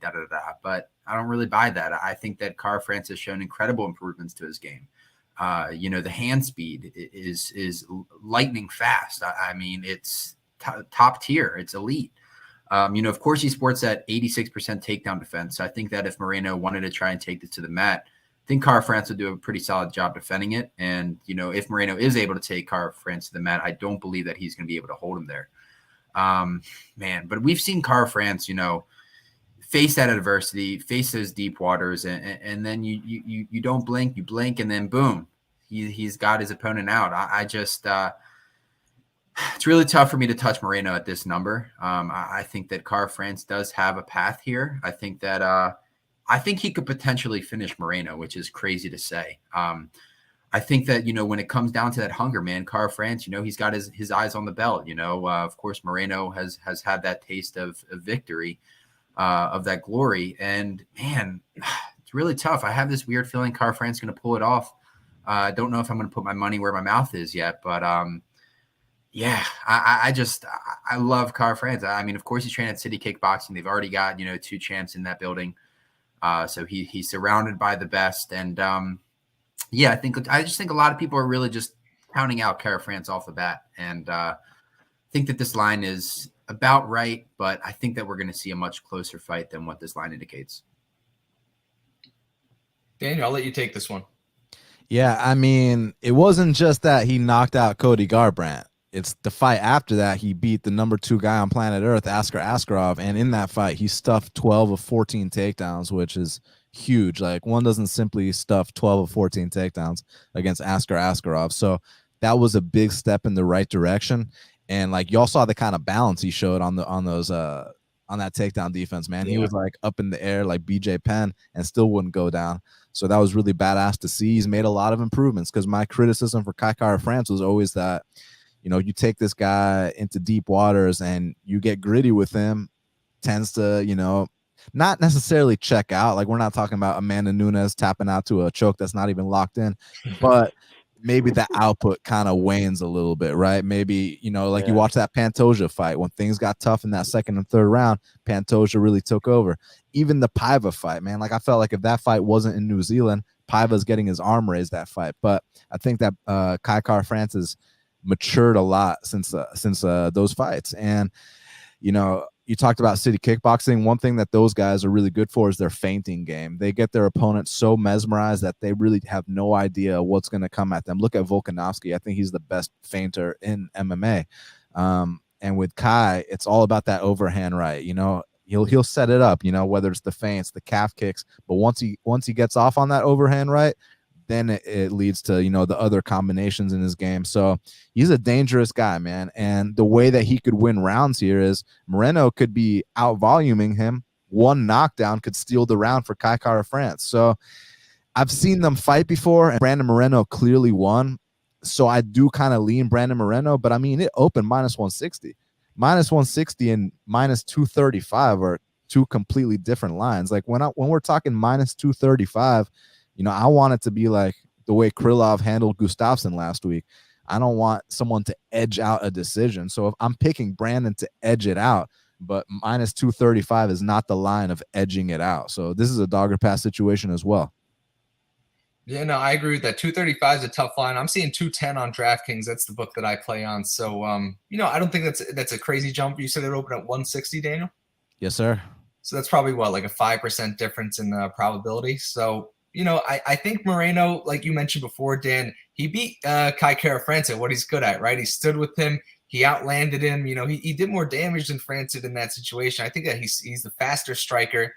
But I don't really buy that. I think that Kara France has shown incredible improvements to his game. The hand speed is lightning fast. I mean, it's top tier. It's elite. Of course, he sports that 86% takedown defense. So I think that if Moreno wanted to try and take this to the mat, I think Kara France would do a pretty solid job defending it. And, if Moreno is able to take Kara France to the mat, I don't believe that he's going to be able to hold him there. But we've seen Kara France, face that adversity, face those deep waters, and then you don't blink, you blink, and then boom, he's got his opponent out. I just it's really tough for me to touch Moreno at this number. I think that Kara France does have a path here. I think that I think he could potentially finish Moreno, which is crazy to say. I think that, when it comes down to that hunger, man, Kara France, he's got his eyes on the belt. Of course, Moreno has had that taste of victory, of that glory. And, man, it's really tough. I have this weird feeling Kara France is going to pull it off. I don't know if I'm going to put my money where my mouth is yet. But, I love Kara France. I mean, of course, he's training at City Kickboxing. They've already got, 2 champs in that building. So he's surrounded by the best. And, I just think a lot of people are really just counting out Kara France off the bat. And I think that this line is about right, but I think that we're going to see a much closer fight than what this line indicates. Daniel, I'll let you take this one. Yeah, I mean, it wasn't just that he knocked out Cody Garbrandt. It's the fight after that he beat the number 2 guy on planet Earth, Askar Askarov, and in that fight he stuffed 12 of 14 takedowns, which is huge. Like, one doesn't simply stuff 12 of 14 takedowns against Askar Askarov. So that was a big step in the right direction. And like, y'all saw the kind of balance he showed on that takedown defense, man. Yeah. He was like up in the air like BJ Penn and still wouldn't go down. So that was really badass to see. He's made a lot of improvements, because my criticism for Kara France was always that, you take this guy into deep waters and you get gritty with him, tends to, not necessarily check out. Like, we're not talking about Amanda Nunes tapping out to a choke that's not even locked in, but maybe the output kind of wanes a little bit, right? Maybe, you watch that Pantoja fight when things got tough in that second and third round, Pantoja really took over. Even the Paiva fight, man, like I felt like if that fight wasn't in New Zealand, Paiva's getting his arm raised that fight. But I think that Kara France has matured a lot since those fights. And, you talked about City Kickboxing. One thing that those guys are really good for is their feinting game. They get their opponents so mesmerized that they really have no idea what's going to come at them. Look at Volkanovski. I think he's the best feinter in MMA. And with Kai, it's all about that overhand right. He'll set it up, whether it's the feints, the calf kicks. But once he gets off on that overhand right, then it leads to, the other combinations in his game. So he's a dangerous guy, man. And the way that he could win rounds here is Moreno could be out-voluming him. One knockdown could steal the round for Kara France. So I've seen them fight before, and Brandon Moreno clearly won. So I do kind of lean Brandon Moreno, but I mean, it opened -160. -160 and -235 are 2 completely different lines. Like when we're talking -235, You know, I want it to be like the way Krylov handled Gustafsson last week. I don't want someone to edge out a decision. So if I'm picking Brandon to edge it out, but minus 235 is not the line of edging it out. So this is a dogger pass situation as well. Yeah, no, I agree with that. 235 is a tough line. I'm seeing 210 on DraftKings. That's the book that I play on. So, you know, I don't think that's a crazy jump. You said it opened at 160, Daniel? Yes, sir. So that's probably what, like a 5% difference in probability. So, you know, I think Moreno, like you mentioned before, Dan, he beat Kai Kara-France at what he's good at, right? He stood with him. He outlanded him. You know, he did more damage than France did in that situation. I think that he's the faster striker,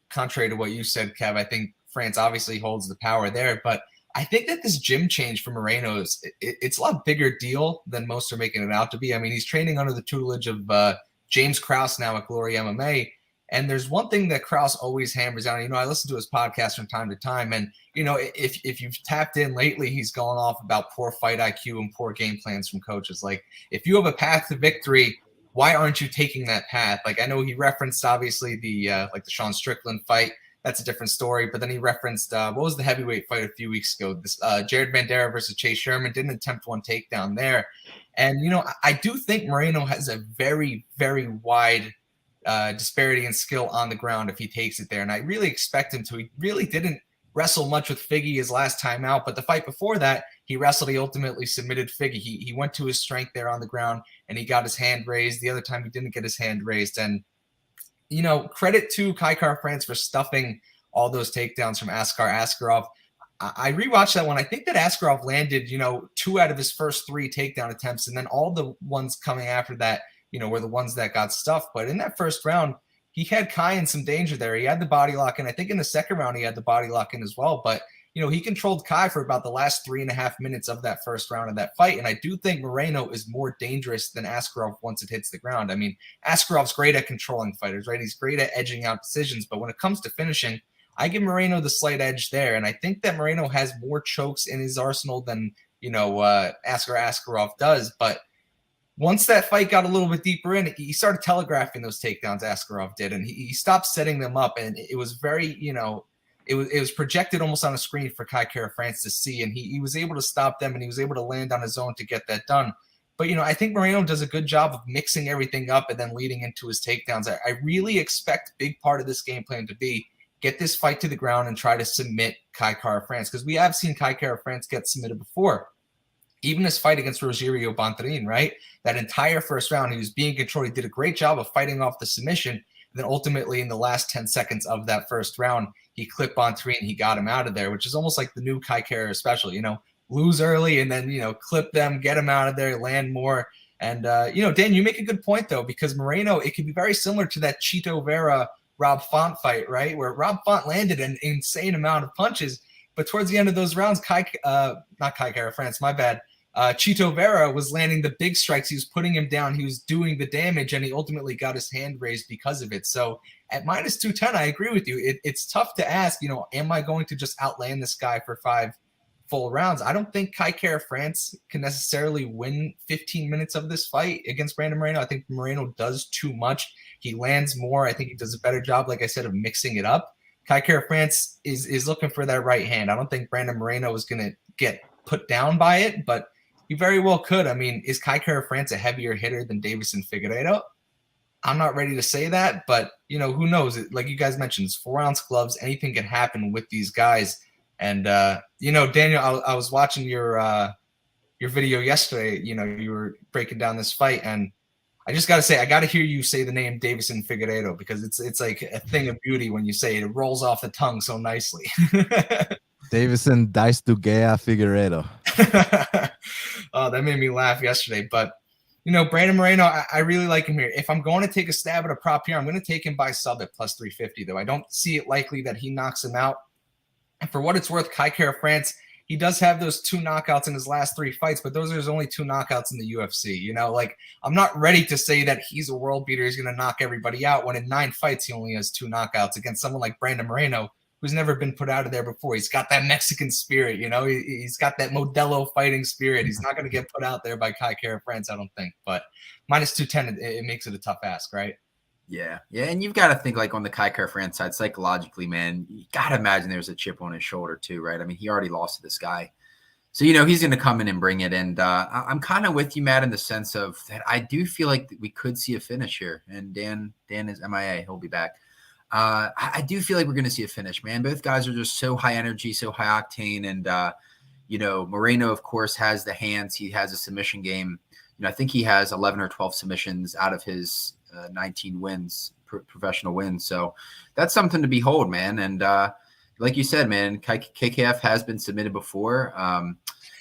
contrary to what you said, Kev. I think France obviously holds the power there, but I think that this gym change for Moreno it's a lot bigger deal than most are making it out to be. I mean, he's training under the tutelage of James Krause now at Glory MMA. And there's one thing that Krause always hammers down. You know, I listen to his podcast from time to time. And, you know, if you've tapped in lately, he's going off about poor fight IQ and poor game plans from coaches. Like, if you have a path to victory, why aren't you taking that path? Like, I know he referenced, obviously, the Sean Strickland fight. That's a different story. But then he referenced, what was the heavyweight fight a few weeks ago? This Jared Bandera versus Chase Sherman. Didn't attempt one takedown there. And, you know, I do think Moreno has a very, very wide disparity in skill on the ground if he takes it there. And I really expect him to. He really didn't wrestle much with Figgy his last time out. But the fight before that, he wrestled. He ultimately submitted Figgy. He went to his strength there on the ground, and he got his hand raised. The other time he didn't get his hand raised. And, you know, credit to Kai Kara-France for stuffing all those takedowns from Askar Askarov. I rewatched that one. I think that Askarov landed, you know, 2 out of his first 3 takedown attempts, and then all the ones coming after that, you know, were the ones that got stuffed. But in that first round, he had Kai in some danger there. He had the body lock, and I think in the second round he had the body lock in as well. But, you know, he controlled Kai for about the last 3.5 minutes of that first round of that fight. And I do think Moreno is more dangerous than Askarov once it hits the ground. I mean, Askarov's great at controlling fighters, right? He's great at edging out decisions. But when it comes to finishing, I give Moreno the slight edge there. And I think that Moreno has more chokes in his arsenal than, you know, Askar Askarov does. But once that fight got a little bit deeper in, he started telegraphing those takedowns, Askarov did, and he stopped setting them up. And it was very, you know, it was projected almost on a screen for Kai Kara-France to see, and he was able to stop them, and he was able to land on his own to get that done. But, you know, I think Moreno does a good job of mixing everything up and then leading into his takedowns. I really expect a big part of this game plan to be get this fight to the ground and try to submit Kai Kara-France, because we have seen Kai Kara-France get submitted before. Even his fight against Rogerio Bontorin, right? That entire first round, he was being controlled. He did a great job of fighting off the submission. And then ultimately, in the last 10 seconds of that first round, he clipped Bontorin and he got him out of there, which is almost like the new Kai Kara special, you know, lose early and then, you know, clip them, get him out of there, land more. And, you know, Dan, you make a good point, though, because Moreno, it could be very similar to that Chito Vera Rob Font fight, right? Where Rob Font landed an insane amount of punches, but towards the end of those rounds, not Kai Kara-France, my bad. Chito Vera was landing the big strikes. He was putting him down. He was doing the damage, and he ultimately got his hand raised because of it. So at minus 210, I agree with you. It's tough to ask, you know, am I going to just outland this guy for 5 full rounds? I don't think Kai Kara-France can necessarily win 15 minutes of this fight against Brandon Moreno. I think Moreno does too much. He lands more. I think he does a better job, like I said, of mixing it up. Kai Kara-France is looking for that right hand. I don't think Brandon Moreno is going to get put down by it, but he very well could. I mean, is Kai Kara-France a heavier hitter than Davison Figueiredo? I'm not ready to say that, but, you know, who knows? Like you guys mentioned, it's 4-ounce gloves. Anything can happen with these guys. And, you know, Daniel, I was watching your video yesterday. You know, you were breaking down this fight, and I just got to say, I got to hear you say the name Davison Figueiredo, because it's like a thing of beauty when you say it. It rolls off the tongue so nicely. Davison Daistugea Figueiredo. Oh, that made me laugh yesterday. But, you know, Brandon Moreno, I really like him here. If I'm going to take a stab at a prop here, I'm going to take him by sub at plus 350, though. I don't see it likely that he knocks him out. And for what it's worth, Kai Kara-France, he does have those 2 knockouts in his last 3 fights, but those are his only 2 knockouts in the UFC. You know, like, I'm not ready to say that he's a world beater. He's going to knock everybody out when in 9 fights he only has 2 knockouts against someone like Brandon Moreno, who's never been put out of there before. He's got that Mexican spirit, you know. He's got that Modelo fighting spirit. He's not going to get put out there by Kai Kara-France, I don't think. But minus 210, it makes it a tough ask, right? Yeah. And you've got to think like on the Kai Kara-France side, psychologically, man, you got to imagine there's a chip on his shoulder too, right? I mean, he already lost to this guy. So, he's going to come in and bring it. And I'm kind of with you, Matt, in the sense of that I do feel like we could see a finish here. And Dan is MIA. He'll be back. I do feel like we're going to see a finish, man. Both guys are just so high energy, so high octane. And, Moreno, of course, has the hands. He has a submission game. I think he has 11 or 12 submissions out of his 19 wins, professional wins. So that's something to behold, man. And like you said, man, KKF has been submitted before.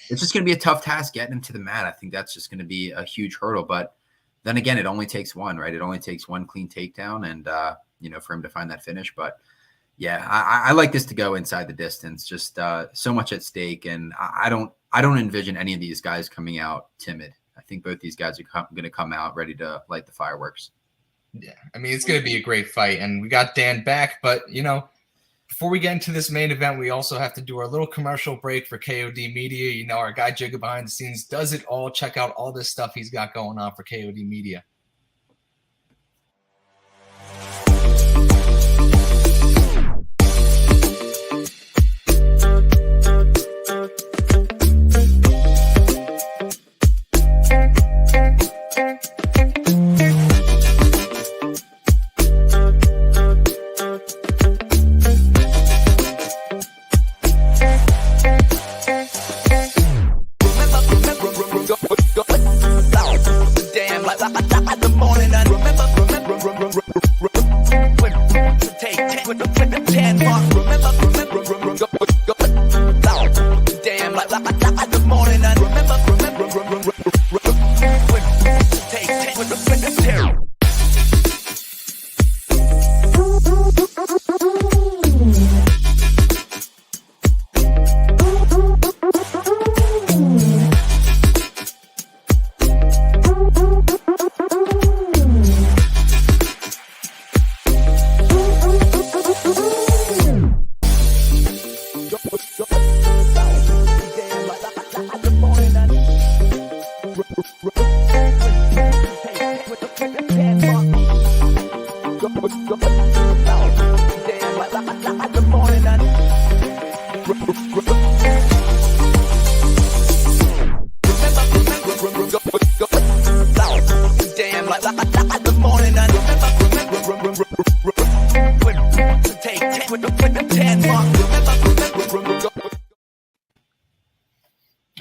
It's just going to be a tough task getting him to the mat. I think that's just going to be a huge hurdle. But then again, it only takes one, right? It only takes one clean takedown and, for him to find that finish. But yeah, I like this to go inside the distance, just so much at stake. And I don't envision any of these guys coming out timid. I think both these guys are going to come out ready to light the fireworks. Yeah, I mean, it's going to be a great fight. And we got Dan back. But, before we get into this main event, we also have to do our little commercial break for KOD Media. Our guy Jigga behind the scenes does it all. Check out all this stuff he's got going on for KOD Media.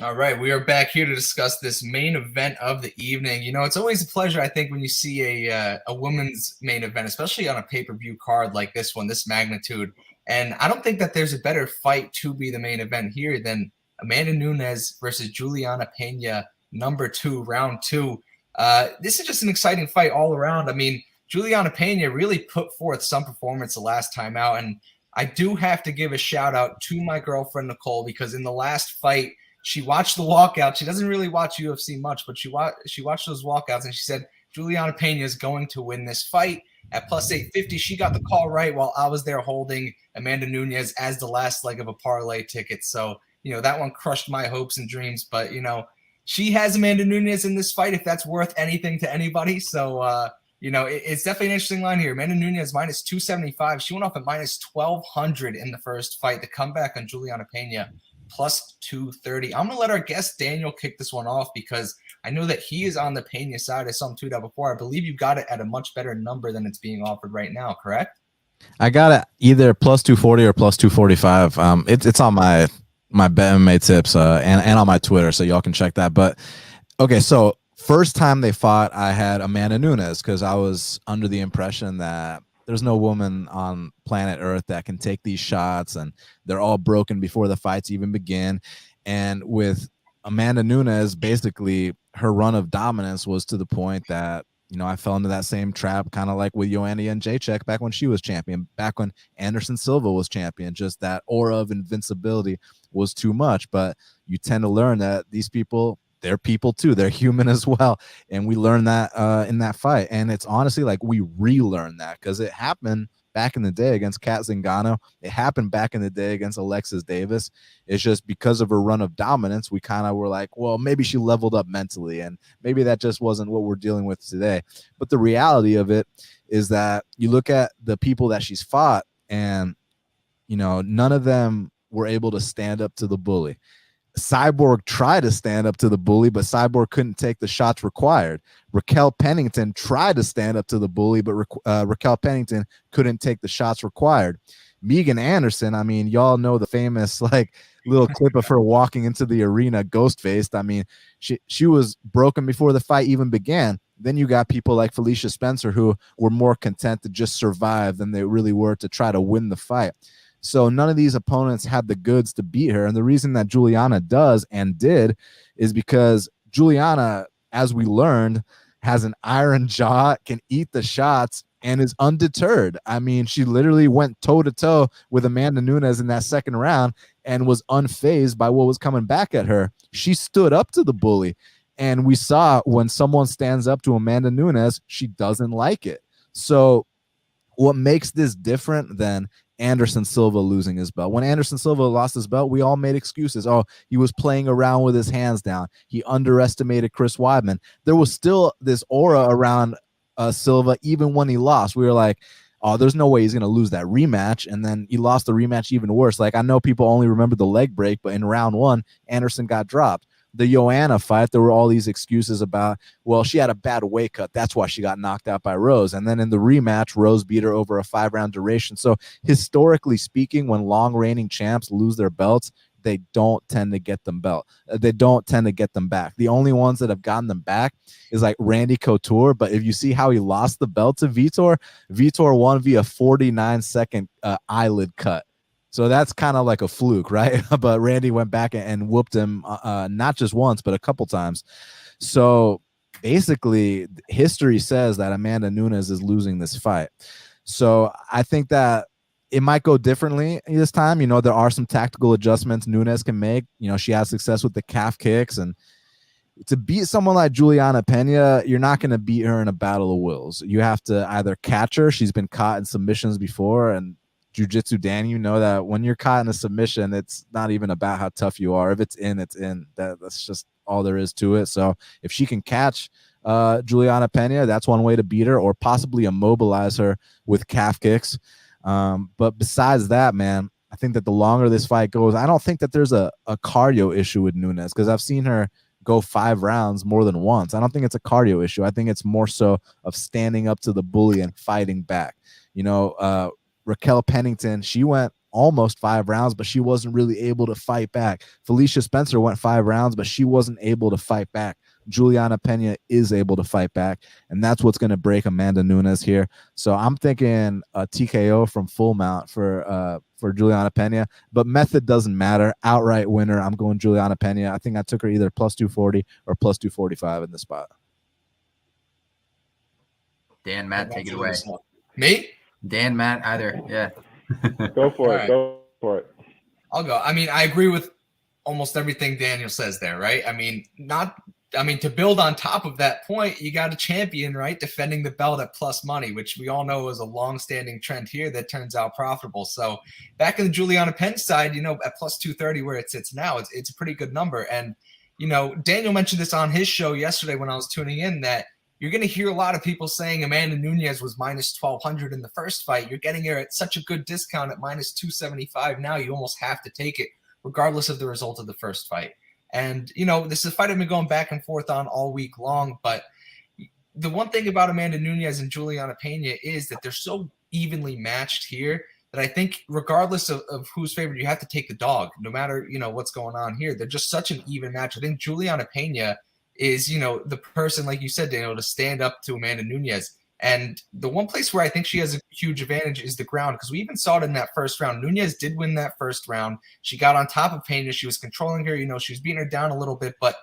All right, we are back here to discuss this main event of the evening. It's always a pleasure, I think, when you see a women's main event, especially on a pay-per-view card like this one, this magnitude. And I don't think that there's a better fight to be the main event here than Amanda Nunes versus Juliana Pena, number 2, round 2. This is just an exciting fight all around. I mean, Juliana Pena really put forth some performance the last time out. And I do have to give a shout out to my girlfriend, Nicole, because in the last fight, she watched the walkout. She doesn't really watch UFC much, but she watched those walkouts, and she said Juliana Pena is going to win this fight at plus 850. She got the call right while I was there holding Amanda Nunes as the last leg of a parlay ticket. So, that one crushed my hopes and dreams. But, she has Amanda Nunes in this fight, if that's worth anything to anybody. So, it's definitely an interesting line here. Amanda Nunes minus 275. She went off at minus 1,200 in the first fight. The comeback on Juliana Pena plus 230. I'm going to let our guest Daniel kick this one off because I know that he is on the Pena side. I saw him tweet out before. I believe you got it at a much better number than it's being offered right now, correct? I got it either plus 240 or plus 245. It's on my Bet MMA tips and on my Twitter, so y'all can check that. But okay, so first time they fought, I had Amanda Nunes because I was under the impression that there's no woman on planet Earth that can take these shots, and they're all broken before the fights even begin. And with Amanda Nunes, basically her run of dominance was to the point that, I fell into that same trap, kind of like with Joanna Jędrzejczyk back when she was champion, back when Anderson Silva was champion. Just that aura of invincibility was too much. But you tend to learn that these people they're people too. They're human as well. And we learned that in that fight. And it's honestly like we relearned that because it happened back in the day against Kat Zingano. It happened back in the day against Alexis Davis. It's just because of her run of dominance, we kind of were like, well, maybe she leveled up mentally, and maybe that just wasn't what we're dealing with today. But the reality of it is that you look at the people that she's fought, and none of them were able to stand up to the bully. Cyborg tried to stand up to the bully, but Cyborg couldn't take the shots required. Raquel Pennington tried to stand up to the bully, but Raquel Pennington couldn't take the shots required. Megan Anderson, I mean, y'all know the famous little clip of her walking into the arena ghost-faced. I mean, she was broken before the fight even began. Then you got people like Felicia Spencer who were more content to just survive than they really were to try to win the fight. So none of these opponents had the goods to beat her. And the reason that Juliana does and did is because Juliana, as we learned, has an iron jaw, can eat the shots, and is undeterred. I mean, she literally went toe-to-toe with Amanda Nunes in that second round and was unfazed by what was coming back at her. She stood up to the bully. And we saw when someone stands up to Amanda Nunes, she doesn't like it. So what makes this different than Anderson Silva losing his belt? When Anderson Silva lost his belt, we all made excuses. Oh, he was playing around with his hands down. He underestimated Chris Weidman. There was still this aura around Silva even when he lost. We were like, oh, there's no way he's going to lose that rematch. And then he lost the rematch even worse. Like, I know people only remember the leg break, but in round one, Anderson got dropped. The Joanna fight, there were all these excuses about, well, she had a bad weight cut. That's why she got knocked out by Rose. And then in the rematch, Rose beat her over a 5-round duration. So historically speaking, when long reigning champs lose their belts, they don't tend to get them They don't tend to get them back. The only ones that have gotten them back is like Randy Couture. But if you see how he lost the belt to Vitor won via 49-second eyelid cut. So that's kind of like a fluke, right? But Randy went back and whooped him not just once, but a couple times. So basically, history says that Amanda Nunes is losing this fight. So I think that it might go differently this time. There are some tactical adjustments Nunes can make. She has success with the calf kicks. And to beat someone like Juliana Pena, you're not going to beat her in a battle of wills. You have to either catch her. She's been caught in submissions before, and JewJitsuDan, that when you're caught in a submission, it's not even about how tough you are. If it's in, it's in. That's just all there is to it. So if she can catch Juliana Pena, that's one way to beat her, or possibly immobilize her with calf kicks. But besides that, man, I think that the longer this fight goes, I don't think that there's a cardio issue with Nunes, because I've seen her go 5 rounds more than once. I don't think it's a cardio issue. I think it's more so of standing up to the bully and fighting back. Raquel Pennington, she went almost 5 rounds, but she wasn't really able to fight back. Felicia Spencer went 5 rounds, but she wasn't able to fight back. Juliana Pena is able to fight back, and that's what's going to break Amanda Nunes here. So I'm thinking a TKO from full mount for Juliana Pena, but method doesn't matter. Outright winner, I'm going Juliana Pena. I think I took her either plus 240 or plus 245 in the spot. Dan, Matt, take it away. Me? Dan, Matt, either. Yeah. Go for it. Right. Go for it. I'll go. I mean, I agree with almost everything Daniel says there, right? I mean, to build on top of that point, you got a champion, right, defending the belt at plus money, which we all know is a long-standing trend here that turns out profitable. So back in the Juliana Penn side, at plus 230 where it sits now, it's a pretty good number. And, Daniel mentioned this on his show yesterday when I was tuning in, that you're going to hear a lot of people saying Amanda Nunes was minus 1,200 in the first fight. You're getting her at such a good discount at minus 275 now. You almost have to take it, regardless of the result of the first fight. And, this is a fight I've been going back and forth on all week long. But the one thing about Amanda Nunes and Juliana Pena is that they're so evenly matched here that I think regardless of who's favored, you have to take the dog, no matter, what's going on here. They're just such an even match. I think Juliana Pena is, the person, like you said, Daniel, to stand up to Amanda Nunes. And the one place where I think she has a huge advantage is the ground, because we even saw it in that first round. Nunes did win that first round. She got on top of Pena. She was controlling her. She was beating her down a little bit. But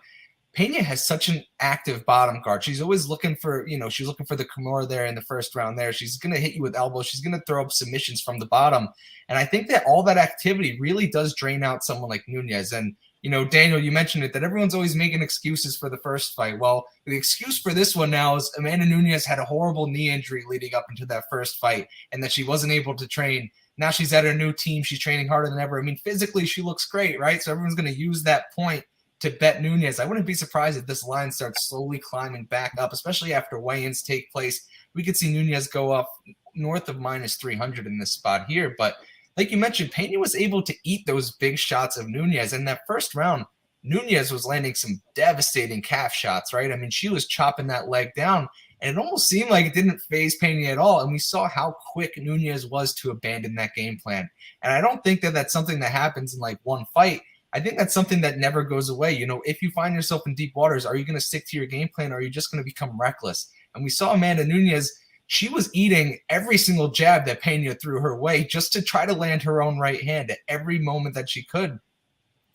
Pena has such an active bottom guard. She's always looking for, she's looking for the Kimura there in the first round there. She's going to hit you with elbows. She's going to throw up submissions from the bottom. And I think that all that activity really does drain out someone like Nunes. And Daniel, you mentioned it, that everyone's always making excuses for the first fight. Well, the excuse for this one now is Amanda Nunes had a horrible knee injury leading up into that first fight, and that she wasn't able to train. Now she's at her new team. She's training harder than ever. I mean, physically, she looks great, right? So everyone's going to use that point to bet Nunes. I wouldn't be surprised if this line starts slowly climbing back up, especially after weigh-ins take place. We could see Nunes go up north of -300 in this spot here, but like you mentioned, Pena was able to eat those big shots of Nunes. In that first round, Nunes was landing some devastating calf shots, right? I mean, she was chopping that leg down, and it almost seemed like it didn't phase Pena at all. And we saw how quick Nunes was to abandon that game plan. And I don't think that that's something that happens in like one fight. I think that's something that never goes away. If you find yourself in deep waters, are you going to stick to your game plan, or are you just going to become reckless? And we saw Amanda Nunes, she was eating every single jab that Pena threw her way just to try to land her own right hand at every moment that she could.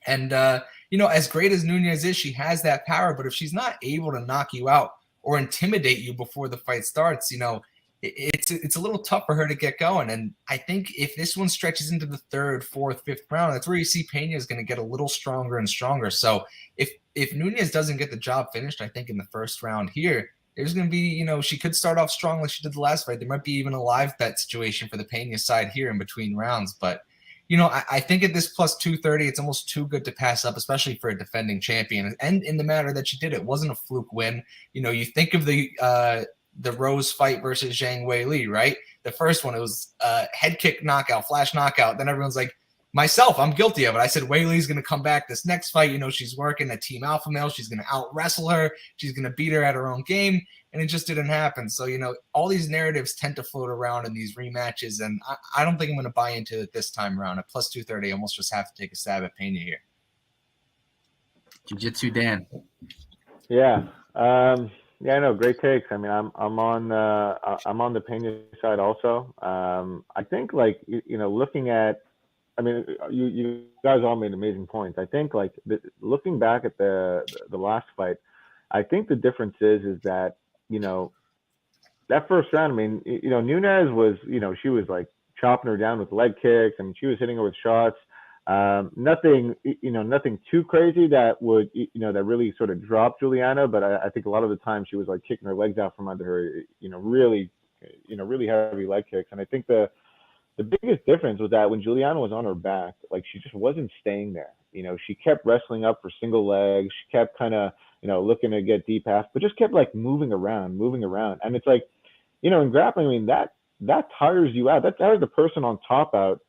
And, as great as Nunes is, she has that power. But if she's not able to knock you out or intimidate you before the fight starts, it's a little tough for her to get going. And I think if this one stretches into the third, fourth, fifth round, that's where you see Pena is going to get a little stronger and stronger. So if Nunes doesn't get the job finished, I think in the first round here, there's going to be, she could start off strong like she did the last fight. There might be even a live bet situation for the Pena side here in between rounds. But, I think at this plus 230, it's almost too good to pass up, especially for a defending champion. And in the manner that she did, it wasn't a fluke win. You think of the Rose fight versus Zhang Weili, right? The first one, it was head kick knockout, flash knockout. Then everyone's like, myself, I'm guilty of it. I said Weili's going to come back this next fight. She's working a team alpha male. She's going to out wrestle her. She's going to beat her at her own game. And it just didn't happen. So, all these narratives tend to float around in these rematches. And I don't think I'm going to buy into it this time around. At plus 230, I almost just have to take a stab at Pena here. JewJitsuDan. Yeah. Yeah, no, great takes. I mean, I'm on the Pena side also. I think looking at, I mean, you guys all made amazing points. I think looking back at the last fight, I think the difference is that, that first round, I mean, Nunes was, she was like chopping her down with leg kicks. I mean, she was hitting her with shots. Nothing too crazy that would, that really sort of dropped Juliana. But I think a lot of the time she was like kicking her legs out from under her, really heavy leg kicks. And I think the biggest difference was that when Juliana was on her back, she just wasn't staying there. She kept wrestling up for single legs. She kept kind of, looking to get deep half, but just kept moving around. And it's in grappling, I mean, that tires you out. That tires the person on top out,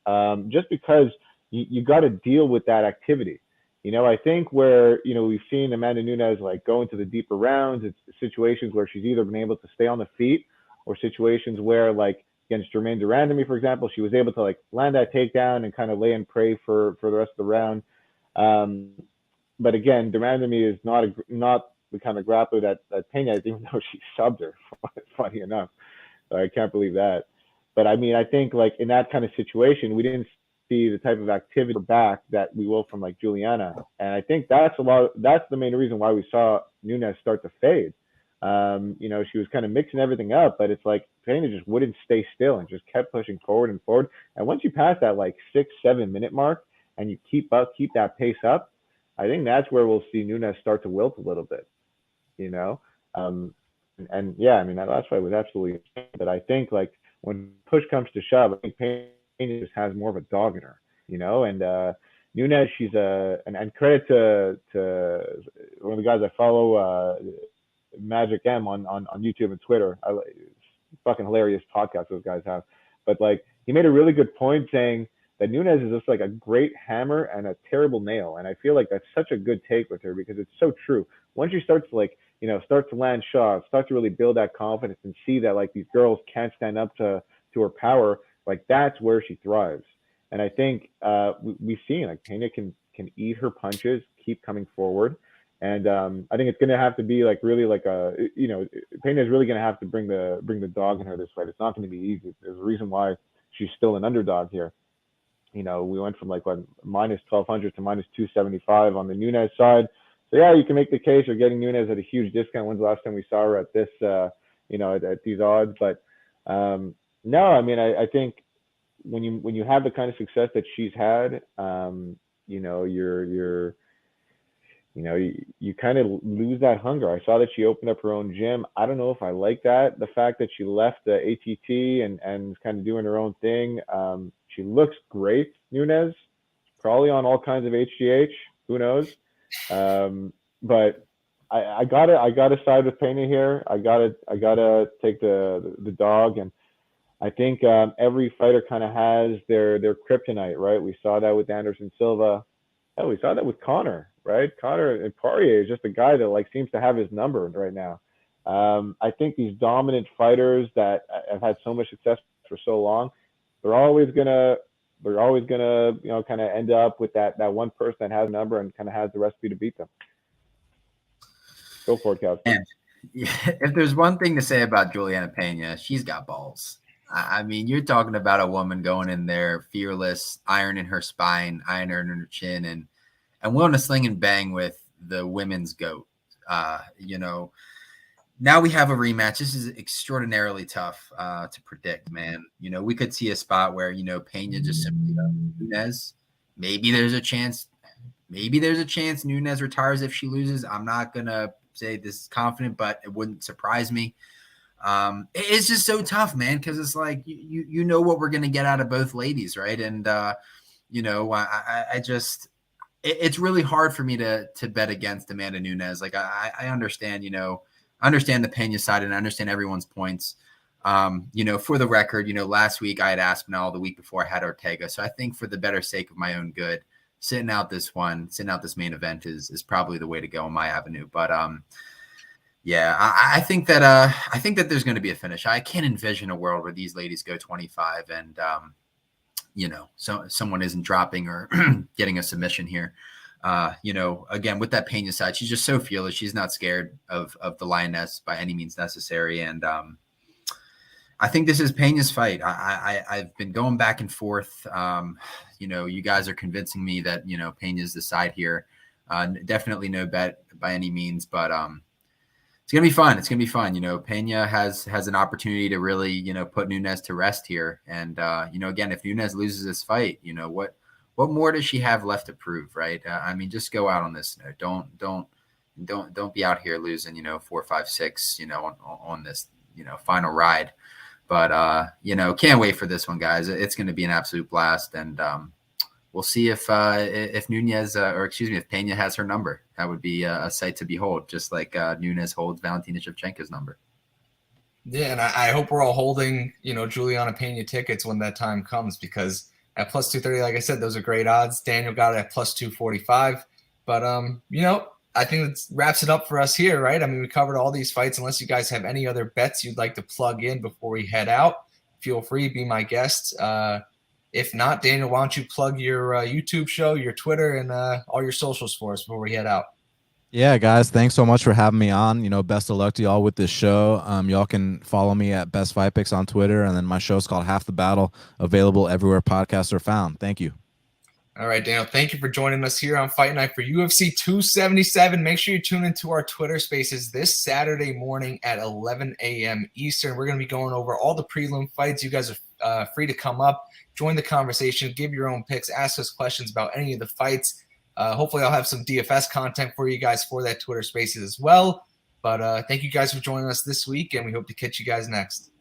just because you got to deal with that activity. I think where, we've seen Amanda Nunes go into the deeper rounds, it's situations where she's either been able to stay on the feet, or situations where against Germaine Durandamy, for example, she was able to land that takedown and kind of lay and pray for the rest of the round. But again, Durandamy is not the kind of grappler that Pena is, even though she subbed her, funny enough. So I can't believe that. But I mean, I think in that kind of situation, we didn't see the type of activity back that we will from Juliana. And I think that's the main reason why we saw Nunes start to fade. She was kind of mixing everything up, but it's Pena just wouldn't stay still and just kept pushing forward and forward. And once you pass that 6-7 minute mark and you keep that pace up, I think that's where we'll see Nunes start to wilt a little bit, and yeah, I mean, that last fight was absolutely insane. But I think when push comes to shove, I think Pena just has more of a dog in her, and Nunes, she's and credit to one of the guys I follow, Magic M on YouTube and Twitter. Fucking hilarious podcast those guys have. But he made a really good point saying that Nunes is just a great hammer and a terrible nail. And I feel that's such a good take with her, because it's so true. Once she starts to start to land shots, start to really build that confidence and see that these girls can't stand up to her power, that's where she thrives. And I think we've seen Pena can eat her punches, keep coming forward. And I think it's going to have to be really Pena is really going to have to bring the dog in her this fight. It's not going to be easy. There's a reason why she's still an underdog here. We went from minus 1,200 to minus 275 on the Nunes side. So yeah, you can make the case for getting Nunes at a huge discount. When's the last time we saw her at this, at these odds? But no, I mean, I think when you have the kind of success that she's had, you're you know, you kind of lose that hunger. I saw that she opened up her own gym. I don't know if I like that. The fact that she left the ATT and is kind of doing her own thing. She looks great, Nunes, probably on all kinds of HGH. Who knows? But I gotta side with Pena here. I gotta take the dog, and I think every fighter kind of has their kryptonite, right? We saw that with Anderson Silva. Hell, we saw that with Connor, right? Connor and Poirier is just a guy that like seems to have his number right now. I think these dominant fighters that have had so much success for so long, they're always gonna you know kind of end up with that one person that has a number and kind of has the recipe to beat them. Go for it, Kev. And if there's one thing to say about Juliana Pena, she's got balls. I mean, you're talking about a woman going in there fearless, iron in her spine, iron in her chin, and willing to sling and bang with the women's GOAT. You know, now we have a rematch. This is extraordinarily tough to predict, man. You know, we could see a spot where, you know, Pena just simply Nunes. Maybe there's a chance Nunes retires if she loses. I'm not going to say this is confident, but it wouldn't surprise me. It's just so tough, man, because it's like you know what we're going to get out of both ladies, right? And, you know, I just – it's really hard for me to bet against Amanda Nunes. Like I understand, you know, I understand the Pena side and I understand everyone's points. You know, for the record, you know, last week I had Aspinall, the week before I had Ortega. So I think for the better sake of my own good, sitting out this main event is probably the way to go in my avenue. But yeah, I think that there's going to be a finish. I can't envision a world where these ladies go 25 and you know, so someone isn't dropping or getting a submission here. You know, again, with that Pena side, she's just so fearless. She's not scared of the lioness by any means necessary. And I think this is Pena's fight. I've been going back and forth. You know, you guys are convincing me that, you know, Pena's the side here. Definitely no bet by any means, but it's going to be fun. It's going to be fun. You know, Pena has an opportunity to really, you know, put Nunes to rest here. And, you know, again, if Nunes loses this fight, you know, what more does she have left to prove, right? I mean, just go out on this note. Don't be out here losing, you know, 4, 5, 6, you know, on this, you know, final ride. But, you know, can't wait for this one, guys. It's going to be an absolute blast. And we'll see if Nunes if Pena has her number. That would be a sight to behold, just like Nunes holds Valentina Shevchenko's number. Yeah, and I hope we're all holding, you know, Juliana Pena tickets when that time comes, because at plus 230, like I said, those are great odds. Daniel got it at plus 245. But, you know, I think that wraps it up for us here, right? I mean, we covered all these fights. Unless you guys have any other bets you'd like to plug in before we head out, feel free, be my guest. If not, Daniel, why don't you plug your YouTube show, your Twitter, and all your socials for us before we head out? Yeah, guys, thanks so much for having me on. You know, best of luck to y'all with this show. Y'all can follow me at Best Fight Picks on Twitter, and then my show's called Half the Battle, available everywhere podcasts are found. Thank you. All right, Daniel, thank you for joining us here on Fight Night for UFC 277. Make sure you tune into our Twitter Spaces this Saturday morning at 11 a.m. Eastern. We're going to be going over all the prelim fights. You guys are free to come up, join the conversation, give your own picks, ask us questions about any of the fights. Hopefully I'll have some DFS content for you guys for that Twitter Spaces as well. But thank you guys for joining us this week, and we hope to catch you guys next.